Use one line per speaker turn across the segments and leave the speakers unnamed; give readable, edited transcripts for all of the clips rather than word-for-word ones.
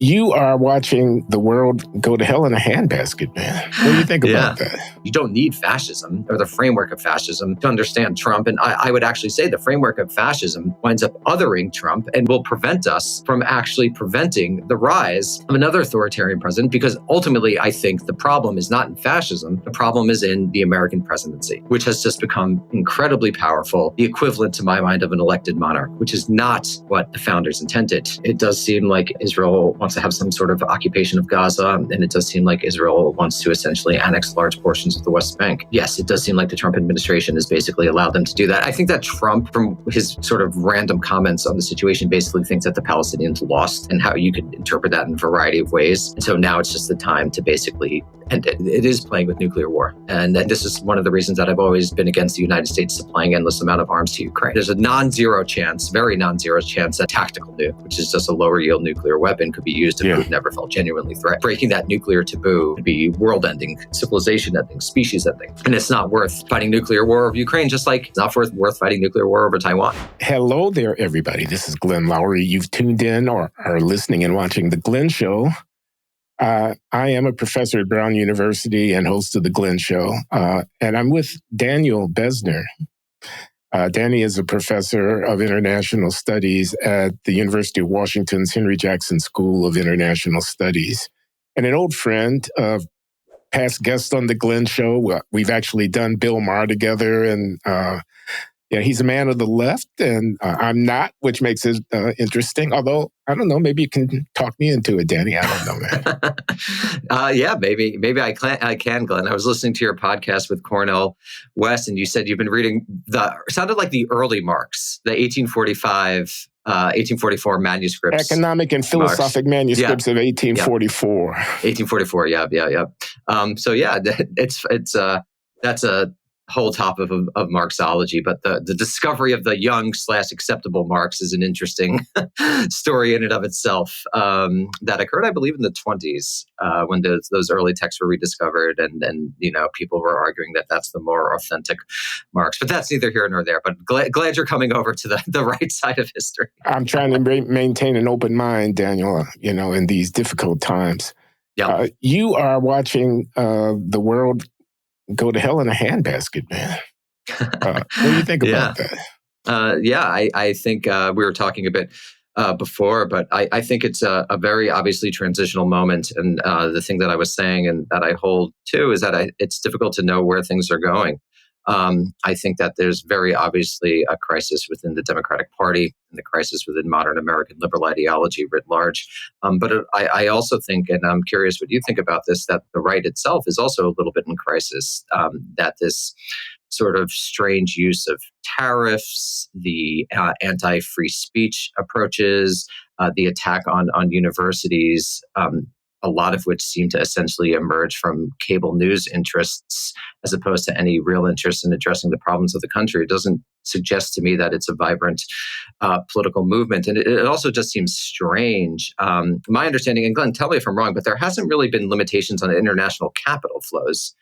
You are watching the world go to hell in a handbasket, man. What do you think about that?
You don't need fascism or the framework of fascism to understand Trump. And I would actually say the framework of fascism winds up othering Trump and will prevent us from actually preventing the rise of another authoritarian president, because ultimately, I think the problem is not in fascism. The problem is in the American presidency, which has just become incredibly powerful, the equivalent to my mind of an elected monarch, which is not what the founders intended. It does seem like Israel wants to have some sort of occupation of Gaza, and it does seem like Israel wants to essentially annex large portions of the West Bank. Yes, it does seem like the Trump administration has basically allowed them to do that. I think that Trump, from his sort of random comments on the situation, basically thinks that the Palestinians lost, and how you could interpret that in a variety of ways. And so now it's just the time to basically end it. It is playing with nuclear war. And this is one of the reasons that I've always been against the United States supplying endless amount of arms to Ukraine. There's a non-zero chance, very non-zero chance, that tactical nuke, which is just a lower yield nuclear weapon, could be used if Putin never felt genuinely threatened. Breaking that nuclear taboo would be world-ending, civilization-ending, species-ending. And it's not worth fighting nuclear war over Ukraine, just like it's not worth fighting nuclear war over Taiwan.
Hello there, everybody. This is Glenn Loury. You've tuned in or are listening and watching The Glenn Show. I am a professor at Brown University and host of The Glenn Show. And I'm with Daniel Bessner. Danny is a professor of international studies at the University of Washington's Henry Jackson School of International Studies, and an old friend, past guest on The Glenn Show. We've actually done Bill Maher together, and he's a man of the left, and I'm not, which makes it interesting. Although, I don't know, maybe you can talk me into it, Danny. I don't know, man.
Maybe I can, Glenn. I was listening to your podcast with Cornel West, and you said you've been reading sounded like the early Marx, the 1844 manuscripts.
Economic and philosophic manuscripts of 1844.
1844, yeah. That's a whole topic of Marxology, but the discovery of the young/acceptable Marx is an interesting story in and of itself, that occurred, I believe, in the 20s, when those early texts were rediscovered, and people were arguing that that's the more authentic Marx. But that's neither here nor there. But glad you're coming over to the right side of history.
I'm trying to maintain an open mind, Daniel, in these difficult times.
Yeah.
You are watching the world go to hell in a handbasket, man. What do you think about that?
I think we were talking a bit before, but I think it's a very obviously transitional moment. And the thing that I was saying and that I hold too is that it's difficult to know where things are going. I think that there's very obviously a crisis within the Democratic Party and the crisis within modern American liberal ideology writ large. But I also think, and I'm curious what you think about this, that the right itself is also a little bit in crisis, that this sort of strange use of tariffs, the anti-free speech approaches, the attack on universities, a lot of which seem to essentially emerge from cable news interests as opposed to any real interest in addressing the problems of the country. It doesn't suggest to me that it's a vibrant political movement. And it also just seems strange. My understanding, and Glenn, tell me if I'm wrong, but there hasn't really been limitations on international capital flows,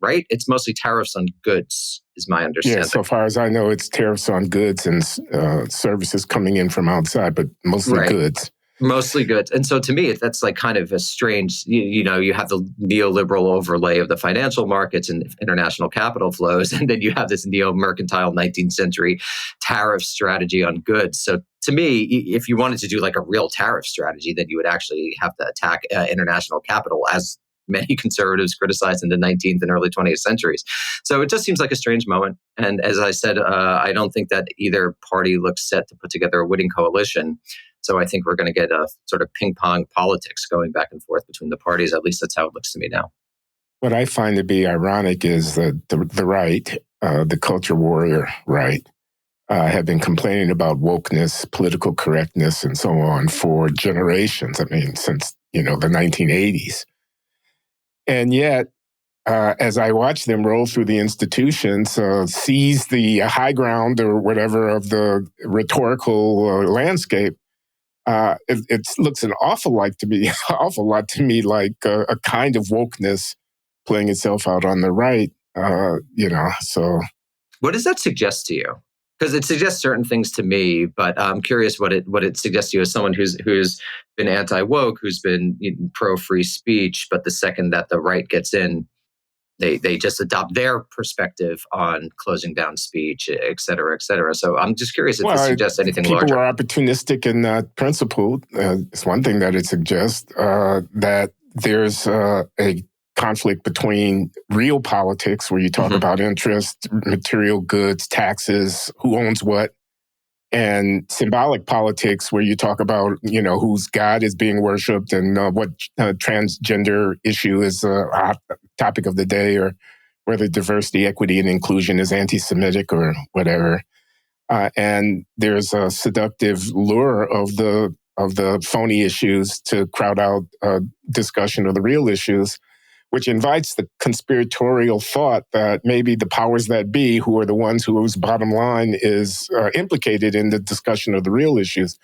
right? It's mostly tariffs on goods, is my understanding.
Yeah, so far as I know, it's tariffs on goods and services coming in from outside, but mostly goods.
Mostly goods. And so to me, that's like kind of a strange, you have the neoliberal overlay of the financial markets and international capital flows. And then you have this neo-mercantile 19th century tariff strategy on goods. So to me, if you wanted to do like a real tariff strategy, then you would actually have to attack international capital, as many conservatives criticized in the 19th and early 20th centuries. So it just seems like a strange moment. And as I said, I don't think that either party looks set to put together a winning coalition. So I think we're going to get a sort of ping pong politics going back and forth between the parties. At least that's how it looks to me now.
What I find to be ironic is that the right, the culture warrior right, have been complaining about wokeness, political correctness, and so on for generations. I mean, since, the 1980s. And yet, as I watch them roll through the institutions, seize the high ground or whatever of the rhetorical landscape, it looks an awful lot to me like a kind of wokeness playing itself out on the right. So
what does that suggest to you? Because it suggests certain things to me, but I'm curious what it suggests to you as someone who's been anti-woke, who's been pro-free speech, but the second that the right gets in, they just adopt their perspective on closing down speech, et cetera, et cetera. So I'm just curious if this suggests anything
people
larger.
People are opportunistic and principled. It's one thing that it suggests, that there's a conflict between real politics, where you talk about interest, material goods, taxes, who owns what, and symbolic politics, where you talk about, whose God is being worshipped and what transgender issue is a hot topic of the day, or whether diversity, equity, and inclusion is anti-Semitic or whatever. And there's a seductive lure of the phony issues to crowd out discussion of the real issues, which invites the conspiratorial thought that maybe the powers that be, who are the ones whose bottom line is implicated in the discussion of the real issues,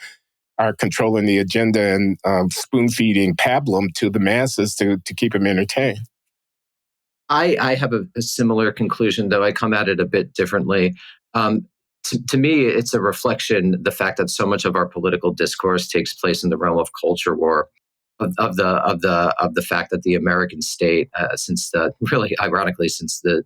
are controlling the agenda and spoon-feeding pablum to the masses to keep them entertained.
I have a similar conclusion, though I come at it a bit differently. To me, it's a reflection, the fact that so much of our political discourse takes place in the realm of culture war, of the fact that the American state, since the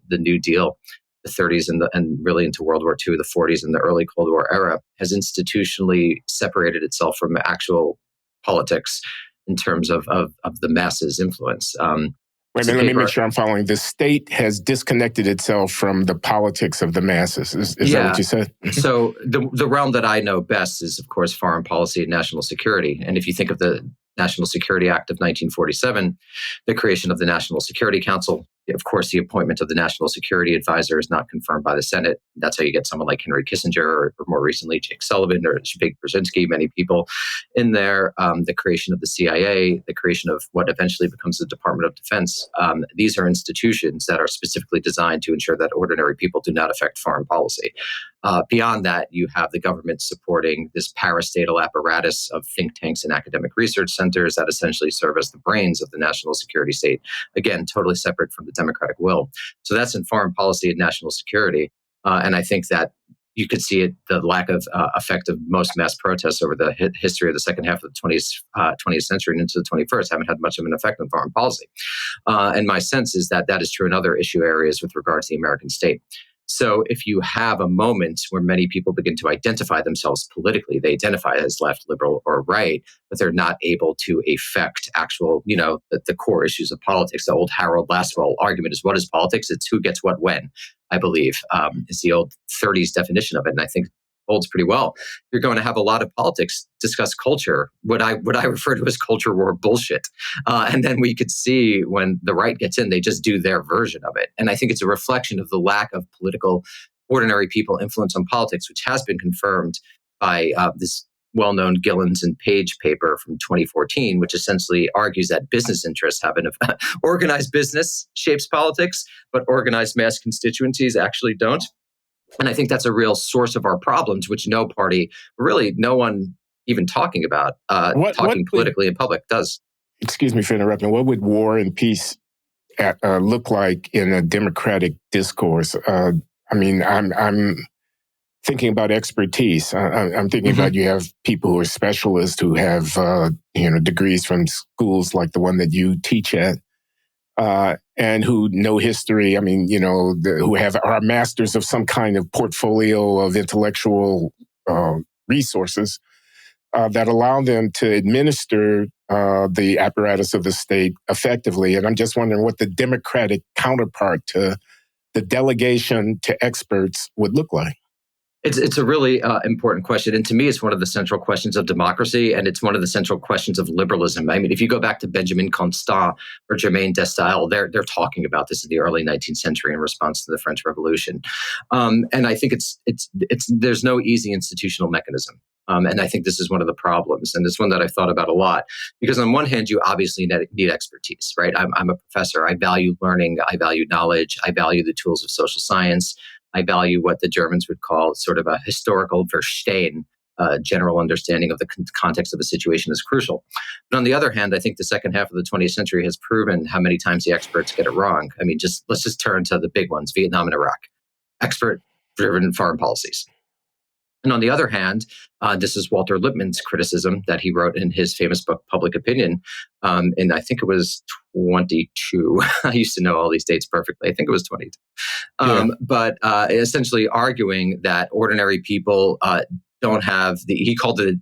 New Deal, the 30s and really into World War II, the 40s and the early Cold War era, has institutionally separated itself from actual politics in terms of the masses' influence.
Wait a minute, let me make sure I'm following. The state has disconnected itself from the politics of the masses. Is that what you said?
So the realm that I know best is, of course, foreign policy and national security. And if you think of the National Security Act of 1947, the creation of the National Security Council, of course, the appointment of the National Security Advisor is not confirmed by the Senate. That's how you get someone like Henry Kissinger, or more recently, Jake Sullivan or Zbigniew Brzezinski, many people in there. The creation of the CIA, the creation of what eventually becomes the Department of Defense. These are institutions that are specifically designed to ensure that ordinary people do not affect foreign policy. Beyond that, you have the government supporting this parastatal apparatus of think tanks and academic research centers that essentially serve as the brains of the national security state. Again, totally separate from the democratic will. So that's in foreign policy and national security. And I think that you could see it, the lack of effect of most mass protests over the history of the second half of the 20th century and into the 21st haven't had much of an effect on foreign policy. And my sense is that is true in other issue areas with regard to the American state. So if you have a moment where many people begin to identify themselves politically, they identify as left, liberal, or right, but they're not able to affect actual, the core issues of politics. The old Harold Lasswell argument is, what is politics? It's who gets what when, I believe, is the old 30s definition of it. And I think holds pretty well. You're going to have a lot of politics discuss culture, what I refer to as culture war bullshit. And then we could see when the right gets in, they just do their version of it. And I think it's a reflection of the lack of political, ordinary people influence on politics, which has been confirmed by this well-known Gillens and Page paper from 2014, which essentially argues that business interests have organized business shapes politics, but organized mass constituencies actually don't. And I think that's a real source of our problems, which no party, really no one even talking about, politically in public does.
Excuse me for interrupting. What would war and peace look like in a democratic discourse? I'm thinking about expertise. I'm thinking about, you have people who are specialists who have degrees from schools like the one that you teach at. And who know history, who are masters of some kind of portfolio of intellectual resources that allow them to administer the apparatus of the state effectively. And I'm just wondering what the democratic counterpart to the delegation to experts would look like.
It's a really important question. And to me, it's one of the central questions of democracy, and it's one of the central questions of liberalism. I mean, if you go back to Benjamin Constant or Germain Desstyle, they're talking about this in the early 19th century in response to the French Revolution. And I think there's no easy institutional mechanism. And I think this is one of the problems. And it's one that I've thought about a lot, because on one hand, you obviously need expertise, right? I'm a professor. I value learning. I value knowledge. I value the tools of social science. I value what the Germans would call sort of a historical Verstehen, general understanding of the context of a situation is crucial. But on the other hand, I think the second half of the 20th century has proven how many times the experts get it wrong. I mean, let's just turn to the big ones, Vietnam and Iraq. Expert-driven foreign policies. And on the other hand, this is Walter Lippmann's criticism that he wrote in his famous book, Public Opinion. And I think it was 22. I used to know all these dates perfectly. I think it was 22. But essentially arguing that ordinary people don't have he called it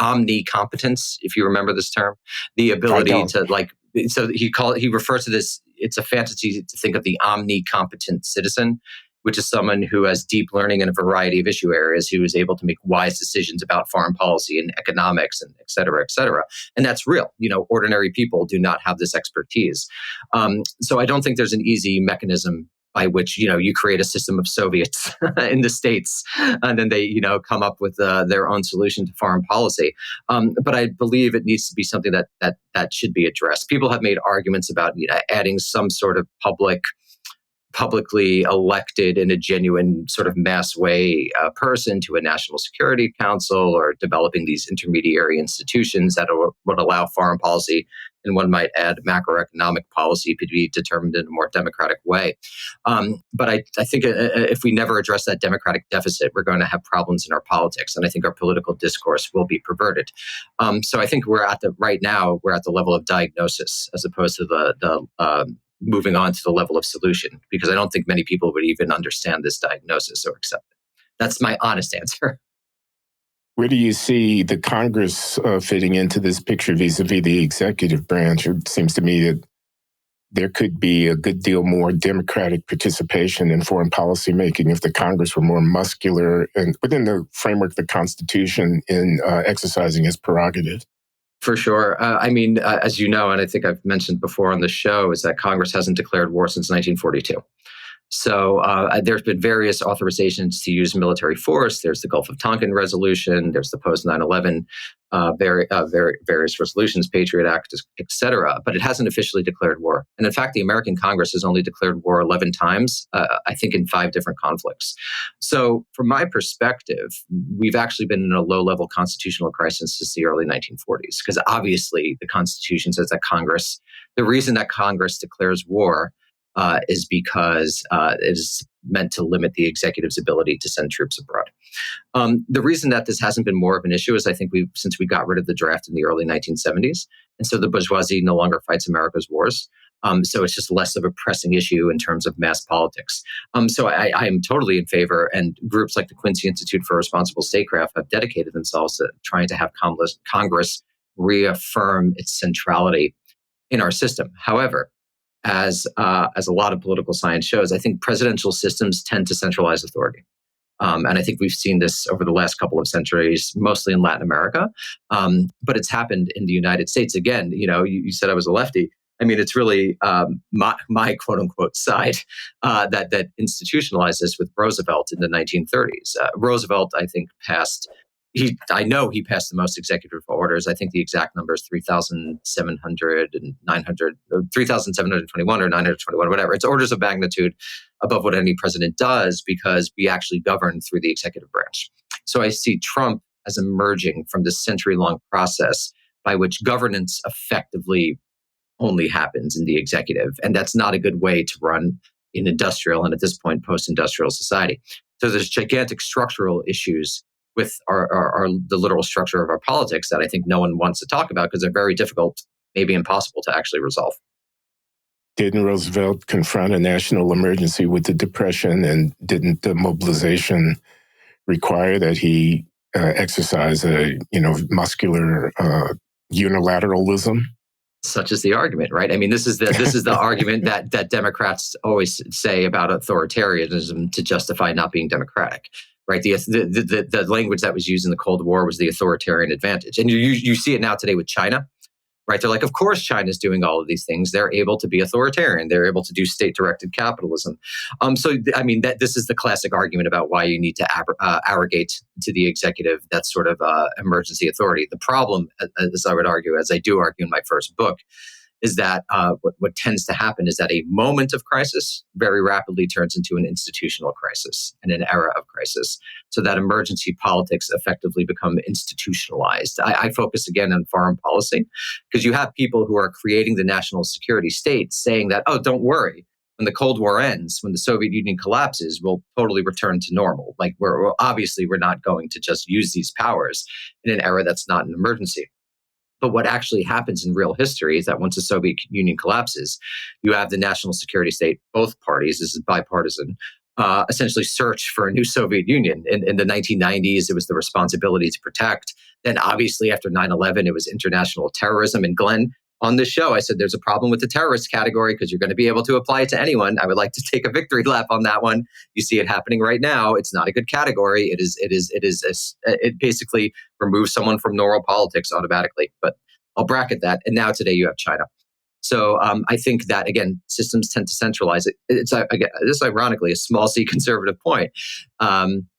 omnicompetence, if you remember this term, the ability to so he refers to this, it's a fantasy to think of the omnicompetent citizen, which is someone who has deep learning in a variety of issue areas, who is able to make wise decisions about foreign policy and economics and et cetera, et cetera. And that's real. Ordinary people do not have this expertise. So I don't think there's an easy mechanism by which, you create a system of Soviets in the States, and then they, come up with their own solution to foreign policy. But I believe it needs to be something that should be addressed. People have made arguments about adding some sort of publicly elected in a genuine sort of mass way person to a national security council, or developing these intermediary institutions that would allow foreign policy, and one might add macroeconomic policy, to be determined in a more democratic way. But I think if we never address that democratic deficit, we're going to have problems in our politics, and I think our political discourse will be perverted. So I think right now we're at the level of diagnosis as opposed to the moving on to the level of solution, because I don't think many people would even understand this diagnosis or accept it. That's my honest answer.
Where do you see the Congress fitting into this picture vis-a-vis the executive branch? It seems to me that there could be a good deal more democratic participation in foreign policy making if the Congress were more muscular and within the framework of the Constitution in exercising its prerogative.
For sure. As you know, and I think I've mentioned before on the show, is that Congress hasn't declared war since 1942. So there's been various authorizations to use military force. There's the Gulf of Tonkin resolution. There's the post-9/11 various resolutions, Patriot Act, et cetera. But it hasn't officially declared war. And in fact, the American Congress has only declared war 11 times, I think in 5 different conflicts. So from my perspective, we've actually been in a low-level constitutional crisis since the early 1940s, because obviously the Constitution says that the reason that Congress declares war is because it is meant to limit the executive's ability to send troops abroad. The reason that this hasn't been more of an issue is I think since we got rid of the draft in the early 1970s, and so the bourgeoisie no longer fights America's wars. So it's just less of a pressing issue in terms of mass politics. So I am totally in favor, and groups like the Quincy Institute for Responsible Statecraft have dedicated themselves to trying to have Congress reaffirm its centrality in our system. However, as a lot of political science shows, I think presidential systems tend to centralize authority. And I think we've seen this over the last couple of centuries, mostly in Latin America. But it's happened in the United States. Again, you said I was a lefty. It's really my quote unquote side that institutionalized this with Roosevelt in the 1930s. Roosevelt, I think, I know he passed the most executive orders. I think the exact number is 3,700 and 900, or 3,721 or 921, whatever. It's orders of magnitude above what any president does, because we actually govern through the executive branch. So I see Trump as emerging from this century-long process by which governance effectively only happens in the executive. And that's not a good way to run an industrial, and at this point, post-industrial society. So there's gigantic structural issues with the literal structure of our politics that I think no one wants to talk about, because they're very difficult, maybe impossible to actually resolve.
Didn't Roosevelt confront a national emergency with the Depression, and didn't the mobilization require that he exercise a muscular unilateralism?
Such is the argument, right? This is the argument that Democrats always say about authoritarianism to justify not being democratic. Right, the language that was used in the Cold War was the authoritarian advantage, and you see it now today with China. Right, they're like, of course, China's doing all of these things. They're able to be authoritarian. They're able to do state-directed capitalism. This is the classic argument about why you need to arrogate to the executive that sort of emergency authority. The problem, as I would argue, as I do argue in my first book, is that what tends to happen is that a moment of crisis very rapidly turns into an institutional crisis and an era of crisis, so that emergency politics effectively become institutionalized. I focus again on foreign policy, because you have people who are creating the national security state saying that, oh, don't worry, when the Cold War ends, when the Soviet Union collapses, we'll totally return to normal. Like we're not going to just use these powers in an era that's not an emergency. But what actually happens in real history is that once the Soviet Union collapses, you have the national security state, both parties, this is bipartisan, essentially search for a new Soviet Union. In the 1990s, it was the responsibility to protect. Then obviously after 9/11, it was international terrorism. And Glenn, on this show, I said there's a problem with the terrorist category because you're going to be able to apply it to anyone. I would like to take a victory lap on that one. You see it happening right now. It's not a good category. It basically removes someone from normal politics automatically. But I'll bracket that. And now today you have China. So I think that, again, systems tend to centralize it. It's again, this is ironically a small c conservative point.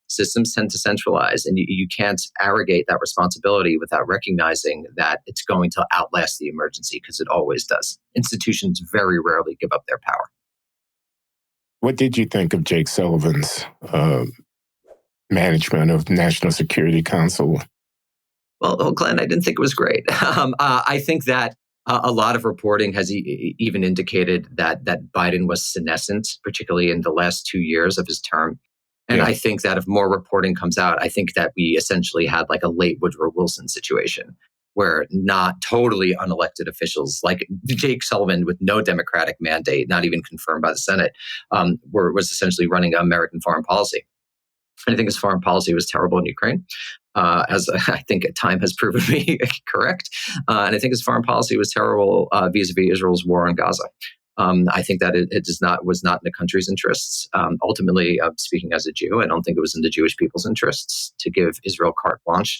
Systems tend to centralize, and you can't arrogate that responsibility without recognizing that it's going to outlast the emergency, because it always does. Institutions very rarely give up their power.
What did you think of Jake Sullivan's management of National Security Council?
Well, Glenn, I didn't think it was great. I think that a lot of reporting has even indicated that Biden was senescent, particularly in the last 2 years of his term. And I think that if more reporting comes out, I think that we essentially had like a late Woodrow Wilson situation where not totally unelected officials like Jake Sullivan with no Democratic mandate, not even confirmed by the Senate, was essentially running American foreign policy. And I think his foreign policy was terrible in Ukraine, as I think time has proven me correct. And I think his foreign policy was terrible vis-a-vis Israel's war on Gaza. I think that it was not in the country's interests. Ultimately, speaking as a Jew, I don't think it was in the Jewish people's interests to give Israel carte blanche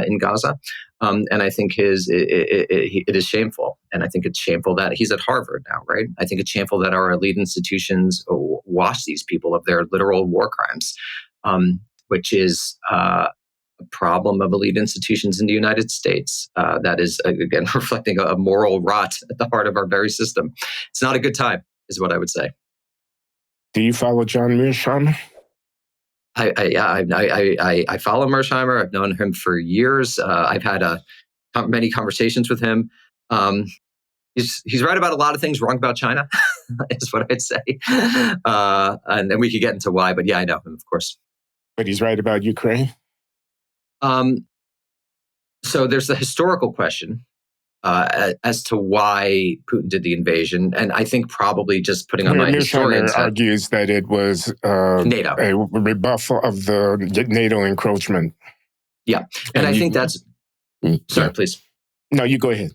in Gaza. And I think it is shameful. And I think it's shameful that he's at Harvard now, right? I think it's shameful that our elite institutions wash these people of their literal war crimes, which is a problem of elite institutions in the United States. That is, again, reflecting a moral rot at the heart of our very system. It's not a good time, is what I would say.
Do you follow John Mearsheimer?
I follow Mearsheimer. I've known him for years. I've had many conversations with him. He's right about a lot of things, wrong about China, is what I'd say. And then we could get into why, but yeah, I know him, of course.
But he's right about Ukraine?
So there's the historical question as to why Putin did the invasion. And I think probably just putting on my historian hat,
argues that it was
NATO.
A rebuff of the NATO encroachment.
Yeah. And I think that's... Sorry, please.
No, you go ahead.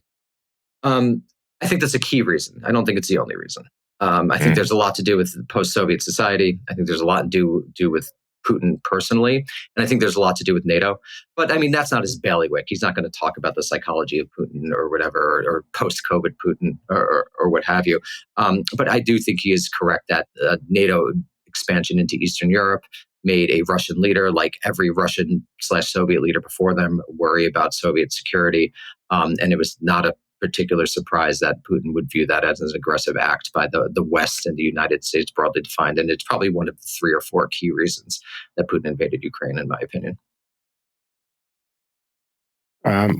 I think that's a key reason. I don't think it's the only reason. I think there's a lot to do with post-Soviet society. I think there's a lot to do with Putin personally. And I think there's a lot to do with NATO. But I mean, that's not his bailiwick. He's not going to talk about the psychology of Putin or whatever, or post-COVID Putin or what have you. But I do think he is correct that NATO expansion into Eastern Europe made a Russian leader, like every Russian/Soviet leader before them, worry about Soviet security. And it was not a particular surprise that Putin would view that as an aggressive act by the West and the United States, broadly defined. And it's probably one of the 3 or 4 key reasons that Putin invaded Ukraine, in my opinion.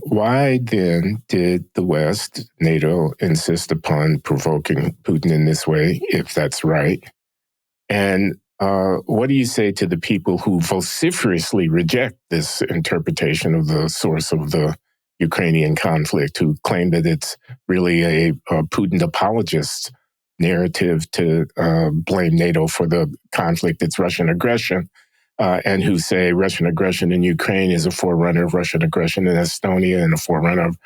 Why then did the West, NATO, insist upon provoking Putin in this way, if that's right? And what do you say to the people who vociferously reject this interpretation of the source of the Ukrainian conflict, who claim that it's really a Putin apologist narrative to blame NATO for the conflict, it's Russian aggression, and who say Russian aggression in Ukraine is a forerunner of Russian aggression in Estonia and a forerunner of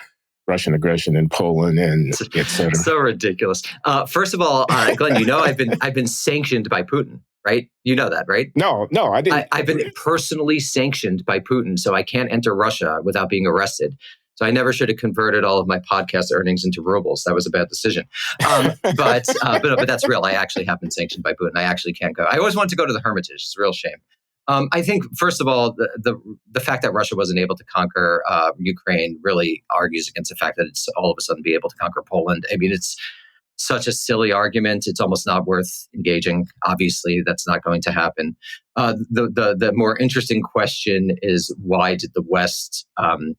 Russian aggression in Poland, and et cetera.
So ridiculous. First of all, Glenn, you know I've been sanctioned by Putin, right? You know that, right?
No, I didn't.
I've been personally sanctioned by Putin, so I can't enter Russia without being arrested. So I never should have converted all of my podcast earnings into rubles. That was a bad decision. But that's real. I actually have been sanctioned by Putin. I actually can't go. I always wanted to go to the Hermitage. It's a real shame. I think, first of all, the fact that Russia wasn't able to conquer Ukraine really argues against the fact that it's all of a sudden be able to conquer Poland. I mean, it's such a silly argument. It's almost not worth engaging. Obviously, that's not going to happen. The more interesting question is, why did the West,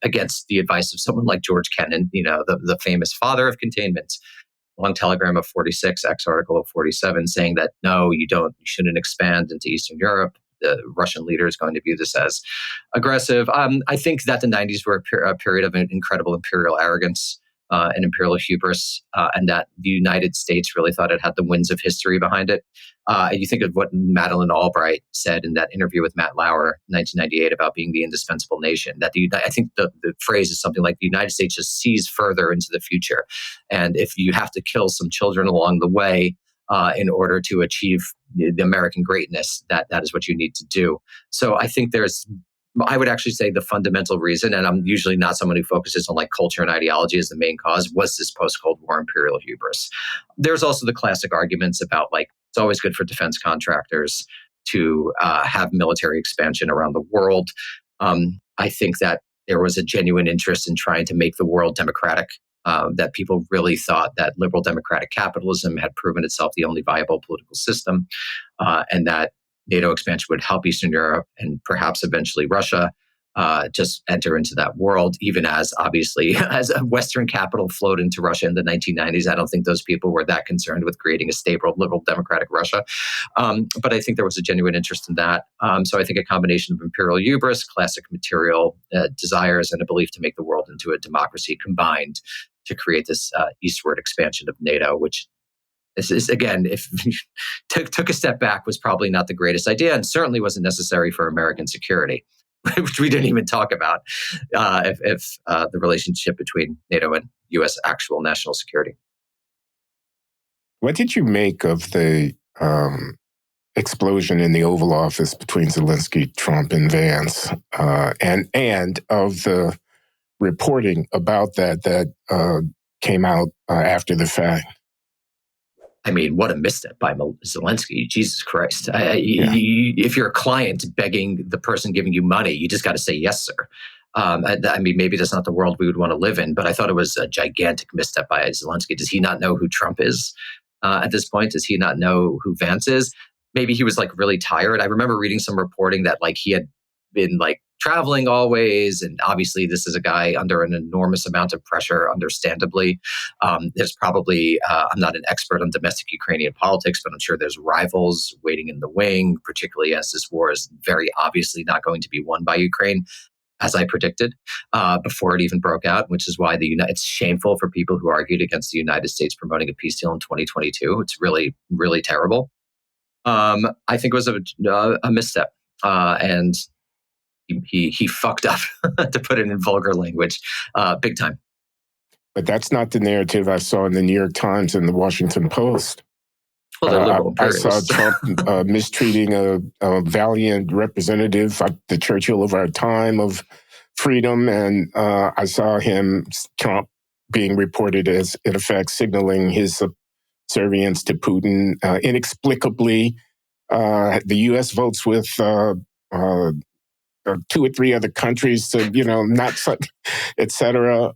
against the advice of someone like George Kennan, the famous father of containment, long telegram of 46, X article of 47, saying that no, you shouldn't expand into Eastern Europe. The Russian leader is going to view this as aggressive. I think that the 90s were a period of incredible imperial arrogance and imperial hubris, and that the United States really thought it had the winds of history behind it. And you think of what Madeleine Albright said in that interview with Matt Lauer in 1998 about being the indispensable nation. That I think the phrase is something like the United States just sees further into the future. And if you have to kill some children along the way in order to achieve the American greatness, that is what you need to do. So I think I would actually say the fundamental reason, and I'm usually not someone who focuses on like culture and ideology as the main cause, was this post-Cold War imperial hubris. There's also the classic arguments about like, it's always good for defense contractors to have military expansion around the world. I think that there was a genuine interest in trying to make the world democratic, that people really thought that liberal democratic capitalism had proven itself the only viable political system, and that NATO expansion would help Eastern Europe and perhaps eventually Russia just enter into that world, even as obviously as a Western capital flowed into Russia in the 1990s. I don't think those people were that concerned with creating a stable, liberal, democratic Russia. But I think there was a genuine interest in that. So I think a combination of imperial hubris, classic material desires, and a belief to make the world into a democracy combined to create this eastward expansion of NATO, which is again, if took a step back, was probably not the greatest idea, and certainly wasn't necessary for American security, which we didn't even talk about. If the relationship between NATO and U.S. actual national security.
What did you make of the explosion in the Oval Office between Zelenskyy, Trump, and Vance, and of the reporting about that came out after the fact?
I mean, what a misstep by Zelenskyy. Jesus Christ. If you're a client begging the person giving you money, you just got to say, yes, sir. I mean, maybe that's not the world we would want to live in, but I thought it was a gigantic misstep by Zelenskyy. Does he not know who Trump is at this point? Does he not know who Vance is? Maybe he was like really tired. I remember reading some reporting that like he had been like traveling always. And obviously this is a guy under an enormous amount of pressure, understandably. There's probably, I'm not an expert on domestic Ukrainian politics, but I'm sure there's rivals waiting in the wing, particularly as this war is very obviously not going to be won by Ukraine, as I predicted, before it even broke out, which is why it's shameful for people who argued against the United States promoting a peace deal in 2022. It's really, really terrible. I think it was a misstep. And he fucked up, to put it in vulgar language, big time.
But that's not the narrative I saw in the New York Times and the Washington Post.
Well, they're liberal
I saw Trump mistreating a valiant representative, the Churchill of our time of freedom, and I saw Trump, being reported as, in effect, signaling his subservience to Putin. Inexplicably, the U.S. votes with 2 or 3 other countries to, not such, et cetera.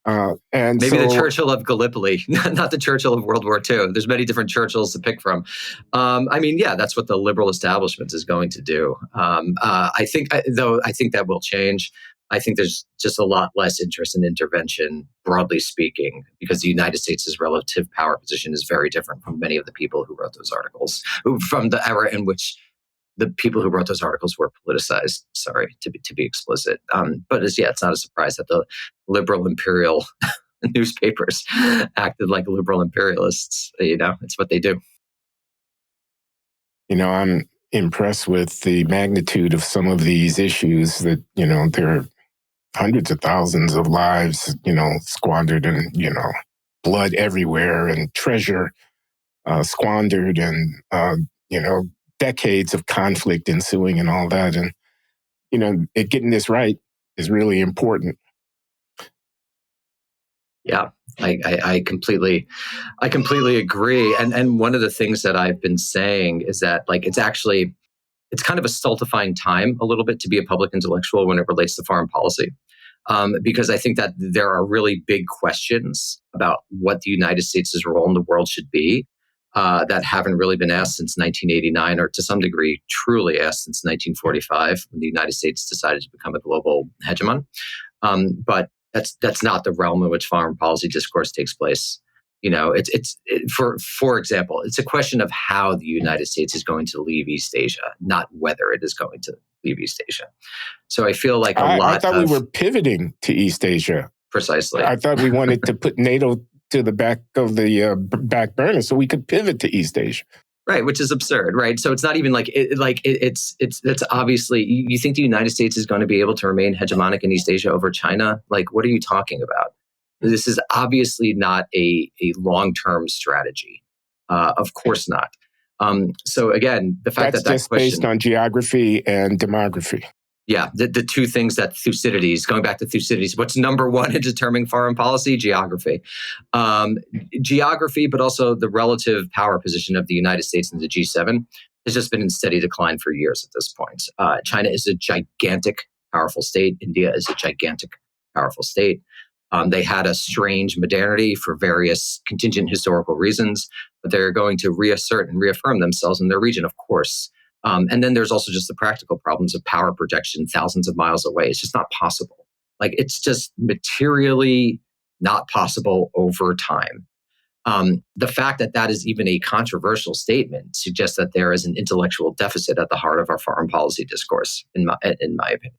And
maybe the Churchill of Gallipoli, not the Churchill of World War II. There's many different Churchills to pick from. I mean, yeah, that's what the liberal establishment is going to do. I think that will change. I think there's just a lot less interest in intervention, broadly speaking, because the United States' relative power position is very different from many of the people who wrote those articles, from the era in which the people who wrote those articles were politicized. Sorry, to be explicit. But it's not a surprise that the liberal imperial newspapers acted like liberal imperialists. It's what they do.
I'm impressed with the magnitude of some of these issues that, there are hundreds of thousands of lives, squandered, and, blood everywhere, and treasure squandered, and, decades of conflict ensuing and all that. And, getting this right is really important.
Yeah, I completely agree. And one of the things that I've been saying is that it's kind of a stultifying time a little bit to be a public intellectual when it relates to foreign policy. Because I think that there are really big questions about what the United States' role in the world should be that haven't really been asked since 1989, or to some degree truly asked since 1945, when the United States decided to become a global hegemon. But that's not the realm in which foreign policy discourse takes place. For example, it's a question of how the United States is going to leave East Asia, not whether it is going to leave East Asia. So I feel like
I thought we were pivoting to East Asia.
Precisely.
I thought we wanted to put NATO to the back of the back burner so we could pivot to East Asia.
Right, which is absurd, right? So it's not even it's obviously, you think the United States is going to be able to remain hegemonic in East Asia over China? Like, what are you talking about? This is obviously not a long-term strategy. Of course not. So again, the fact
that's
that
just
question,
based on geography and demography.
Yeah, the two things that Thucydides, going back to Thucydides, what's number one in determining foreign policy? Geography. Geography, but also the relative power position of the United States in the G7 has just been in steady decline for years at this point. China is a gigantic, powerful state. India is a gigantic, powerful state. They had a strange modernity for various contingent historical reasons, but they're going to reassert and reaffirm themselves in their region, of course. And then there's also just the practical problems of power projection thousands of miles away. It's just not possible. Like, it's just materially not possible over time. The fact that that is even a controversial statement suggests that there is an intellectual deficit at the heart of our foreign policy discourse, in my opinion.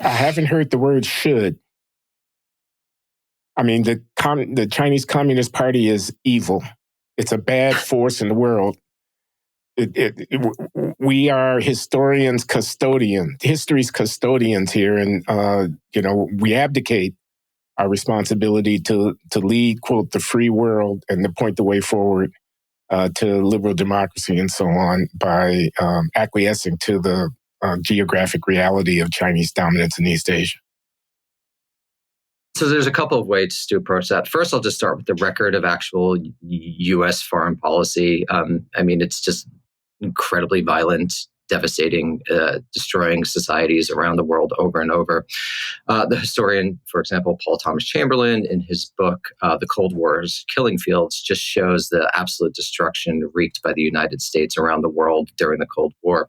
I haven't heard the word should. I mean, the Chinese Communist Party is evil. It's a bad force in the world. We are history's custodians here, and we abdicate our responsibility to lead, quote, the free world and to point the way forward to liberal democracy and so on by acquiescing to the geographic reality of Chinese dominance in East Asia.
So there's a couple of ways to approach that. First, I'll just start with the record of actual U.S. foreign policy. It's just incredibly violent, devastating, destroying societies around the world over and over. The historian, for example, Paul Thomas Chamberlain, in his book, The Cold War's Killing Fields, just shows the absolute destruction wreaked by the United States around the world during the Cold War.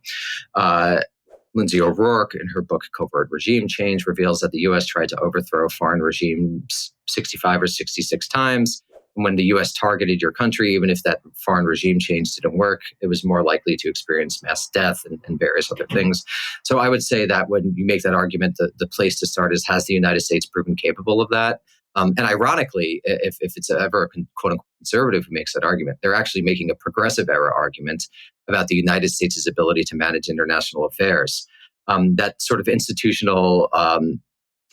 Lindsay O'Rourke, in her book Covert Regime Change, reveals that the U.S. tried to overthrow foreign regimes 65 or 66 times. And when the U.S. targeted your country, even if that foreign regime change didn't work, it was more likely to experience mass death and various other things. So I would say that when you make that argument, the place to start is, has the United States proven capable of that? And ironically, if it's ever a quote-unquote conservative who makes that argument, they're actually making a progressive era argument about the United States' ability to manage international affairs. That sort of institutional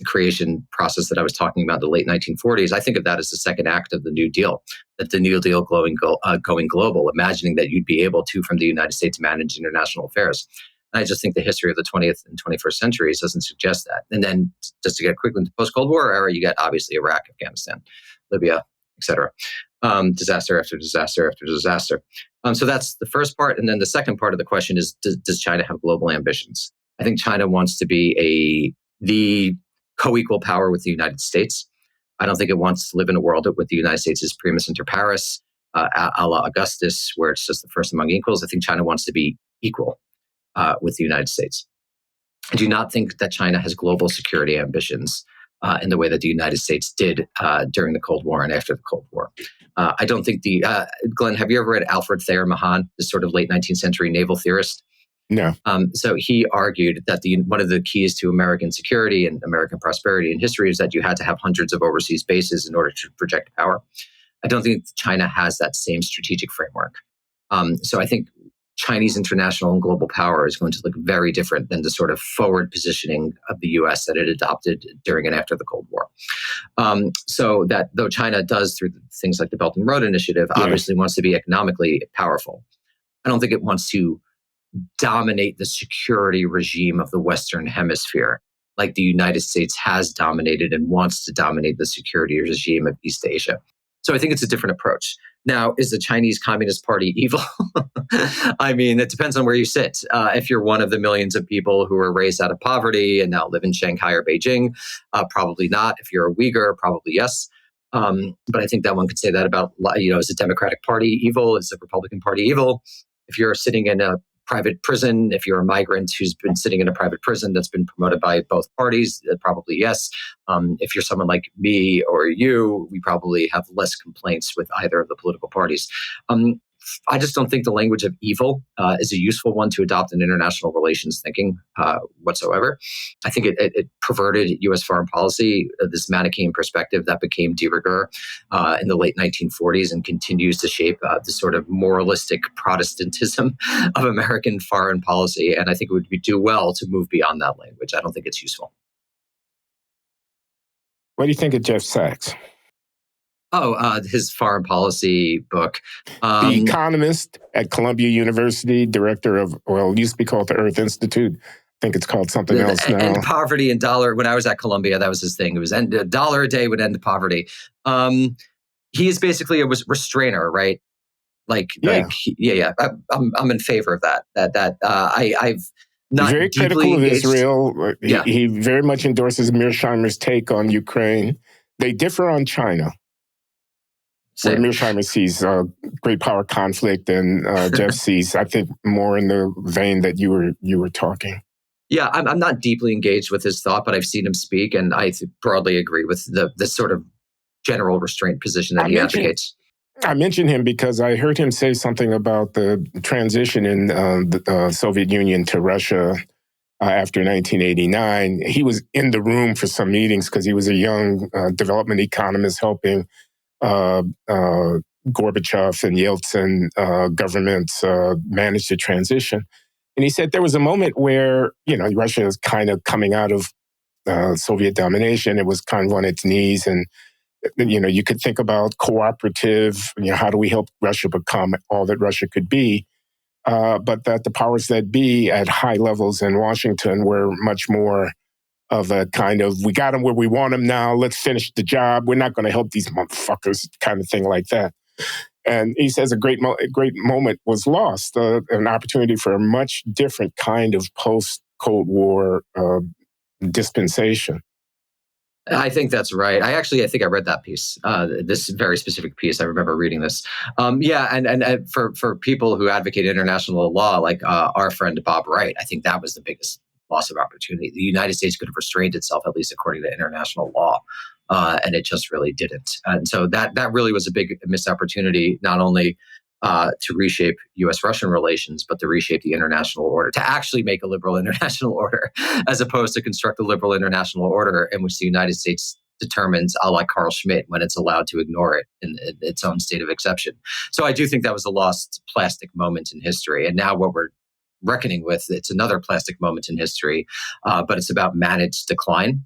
creation process that I was talking about in the late 1940s, I think of that as the second act of the New Deal, that the New Deal going global, imagining that you'd be able to, from the United States, manage international affairs. And I just think the history of the 20th and 21st centuries doesn't suggest that. And then just to get quickly into the post-Cold War era, you get obviously Iraq, Afghanistan, Libya, etc. Disaster after disaster after disaster. So that's the first part. And then the second part of the question is, does China have global ambitions? I think China wants to be the co-equal power with the United States. I don't think it wants to live in a world with the United States as primus inter pares, a la Augustus, where it's just the first among equals. I think China wants to be equal with the United States. I do not think that China has global security ambitions in the way that the United States did during the Cold War and after the Cold War. I don't think Glenn, have you ever read Alfred Thayer Mahan, this sort of late 19th century naval theorist?
No.
So he argued that one of the keys to American security and American prosperity in history is that you had to have hundreds of overseas bases in order to project power. I don't think China has that same strategic framework. So I think Chinese international and global power is going to look very different than the sort of forward positioning of the U.S. that it adopted during and after the Cold War. So that though China does, through things like the Belt and Road Initiative, obviously wants to be economically powerful, I don't think it wants to dominate the security regime of the Western Hemisphere like the United States has dominated and wants to dominate the security regime of East Asia. So I think it's a different approach. Now, is the Chinese Communist Party evil? I mean, it depends on where you sit. If you're one of the millions of people who were raised out of poverty and now live in Shanghai or Beijing, probably not. If you're a Uyghur, probably yes. But I think that one could say that about, is the Democratic Party evil? Is the Republican Party evil? If you're sitting in a private prison. If you're a migrant who's been sitting in a private prison that's been promoted by both parties, probably yes. If you're someone like me or you, we probably have less complaints with either of the political parties. I just don't think the language of evil is a useful one to adopt in international relations thinking whatsoever. I think it perverted U.S. foreign policy, this Manichaean perspective that became de rigueur in the late 1940s and continues to shape the sort of moralistic Protestantism of American foreign policy. And I think it would do well to move beyond that language. I don't think it's useful.
What do you think of Jeff Sachs?
His foreign policy book.
The economist at Columbia University, director of, it used to be called the Earth Institute. I think it's called something else now.
End poverty and dollar. When I was at Columbia, that was his thing. It was $1 a day would end poverty. He is basically a restrainer, right? I'm in favor of that. I've not
very critical of Israel. He very much endorses Mearsheimer's take on Ukraine. They differ on China. Where Mearsheimer sees great power conflict, and Jeff sees, I think, more in the vein that you were talking.
Yeah, I'm not deeply engaged with his thought, but I've seen him speak, and I broadly agree with the sort of general restraint position that he advocates.
I mentioned him because I heard him say something about the transition in the Soviet Union to Russia after 1989. He was in the room for some meetings because he was a young development economist helping Gorbachev and Yeltsin governments managed the transition. And he said there was a moment where, Russia was kind of coming out of Soviet domination. It was kind of on its knees. And, you could think about cooperative, how do we help Russia become all that Russia could be? But that the powers that be at high levels in Washington were much more of a kind of, we got them where we want them now, let's finish the job, we're not going to help these motherfuckers, kind of thing like that. And he says a great moment was lost, an opportunity for a much different kind of post-Cold War dispensation.
I think that's right. I think I read that piece, this very specific piece. I remember reading this. And for people who advocate international law, like our friend Bob Wright, I think that was the biggest loss of opportunity. The United States could have restrained itself, at least according to international law, and it just really didn't. And so that really was a big missed opportunity, not only to reshape U.S.-Russian relations, but to reshape the international order, to actually make a liberal international order, as opposed to construct a liberal international order in which the United States determines, a la Carl Schmitt, when it's allowed to ignore it in its own state of exception. So I do think that was a lost plastic moment in history. And now what we're reckoning with, it's another plastic moment in history, but it's about managed decline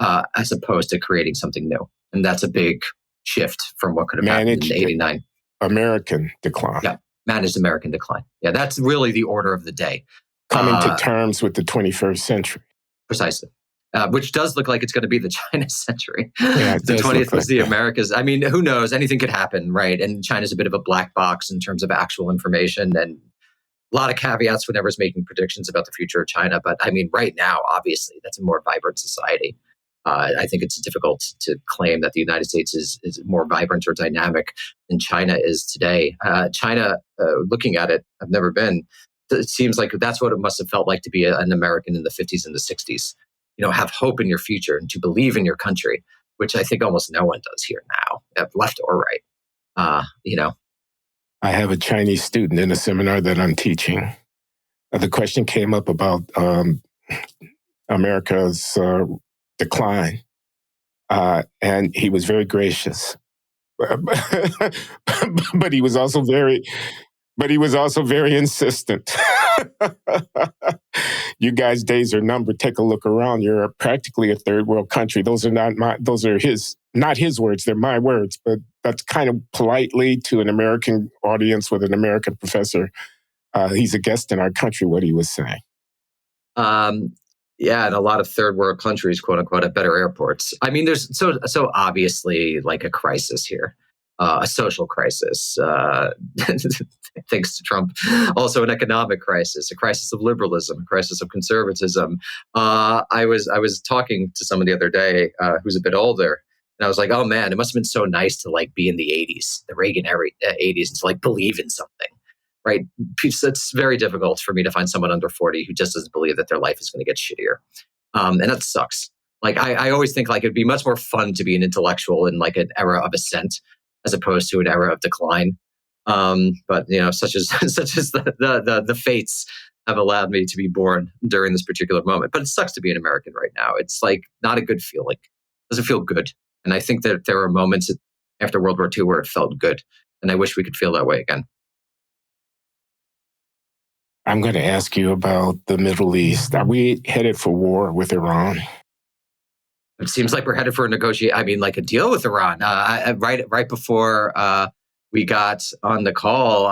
as opposed to creating something new. And that's a big shift from what could have happened in 89.
American decline.
Yeah, managed American decline. Yeah, that's really the order of the day.
Coming to terms with the 21st century.
Precisely. Which does look like it's going to be the China century.
Yeah,
the 20th was the Americas. I mean, who knows? Anything could happen, right? And China's a bit of a black box in terms of actual information, and a lot of caveats whenever it's making predictions about the future of China. But I mean, right now, obviously, that's a more vibrant society. I think it's difficult to claim that the United States is more vibrant or dynamic than China is today. China, looking at it, I've never been. It seems like that's what it must have felt like to be an American in the 50s and the 60s. Have hope in your future and to believe in your country, which I think almost no one does here now, left or right.
I have a Chinese student in a seminar that I'm teaching. The question came up about America's decline, and he was very gracious, but he was also very insistent. You guys' days are numbered. Take a look around. You're practically a third world country. Those are not his words. They're my words. But that's kind of politely to an American audience with an American professor. He's a guest in our country. What he was saying.
Yeah, and a lot of third world countries, quote unquote, have better airports. I mean, there's so obviously like a crisis here, a social crisis, thanks to Trump. Also, an economic crisis, a crisis of liberalism, a crisis of conservatism. I was talking to someone the other day who's a bit older, and I was like, oh man, it must have been so nice to like be in the 80s, the Reagan era 80s, and to like believe in something. right? It's very difficult for me to find someone under 40 who just doesn't believe that their life is going to get shittier. And that sucks. Like, I always think like it'd be much more fun to be an intellectual in like an era of ascent as opposed to an era of decline. But such as the fates have allowed me to be born during this particular moment. But it sucks to be an American right now. It's like not a good feeling. It doesn't feel good. And I think that there were moments after World War II where it felt good. And I wish we could feel that way again.
I'm going to ask you about the Middle East. Are we headed for war with Iran?
It seems like we're headed for a negotiation. I mean, like a deal with Iran. Right before we got on the call,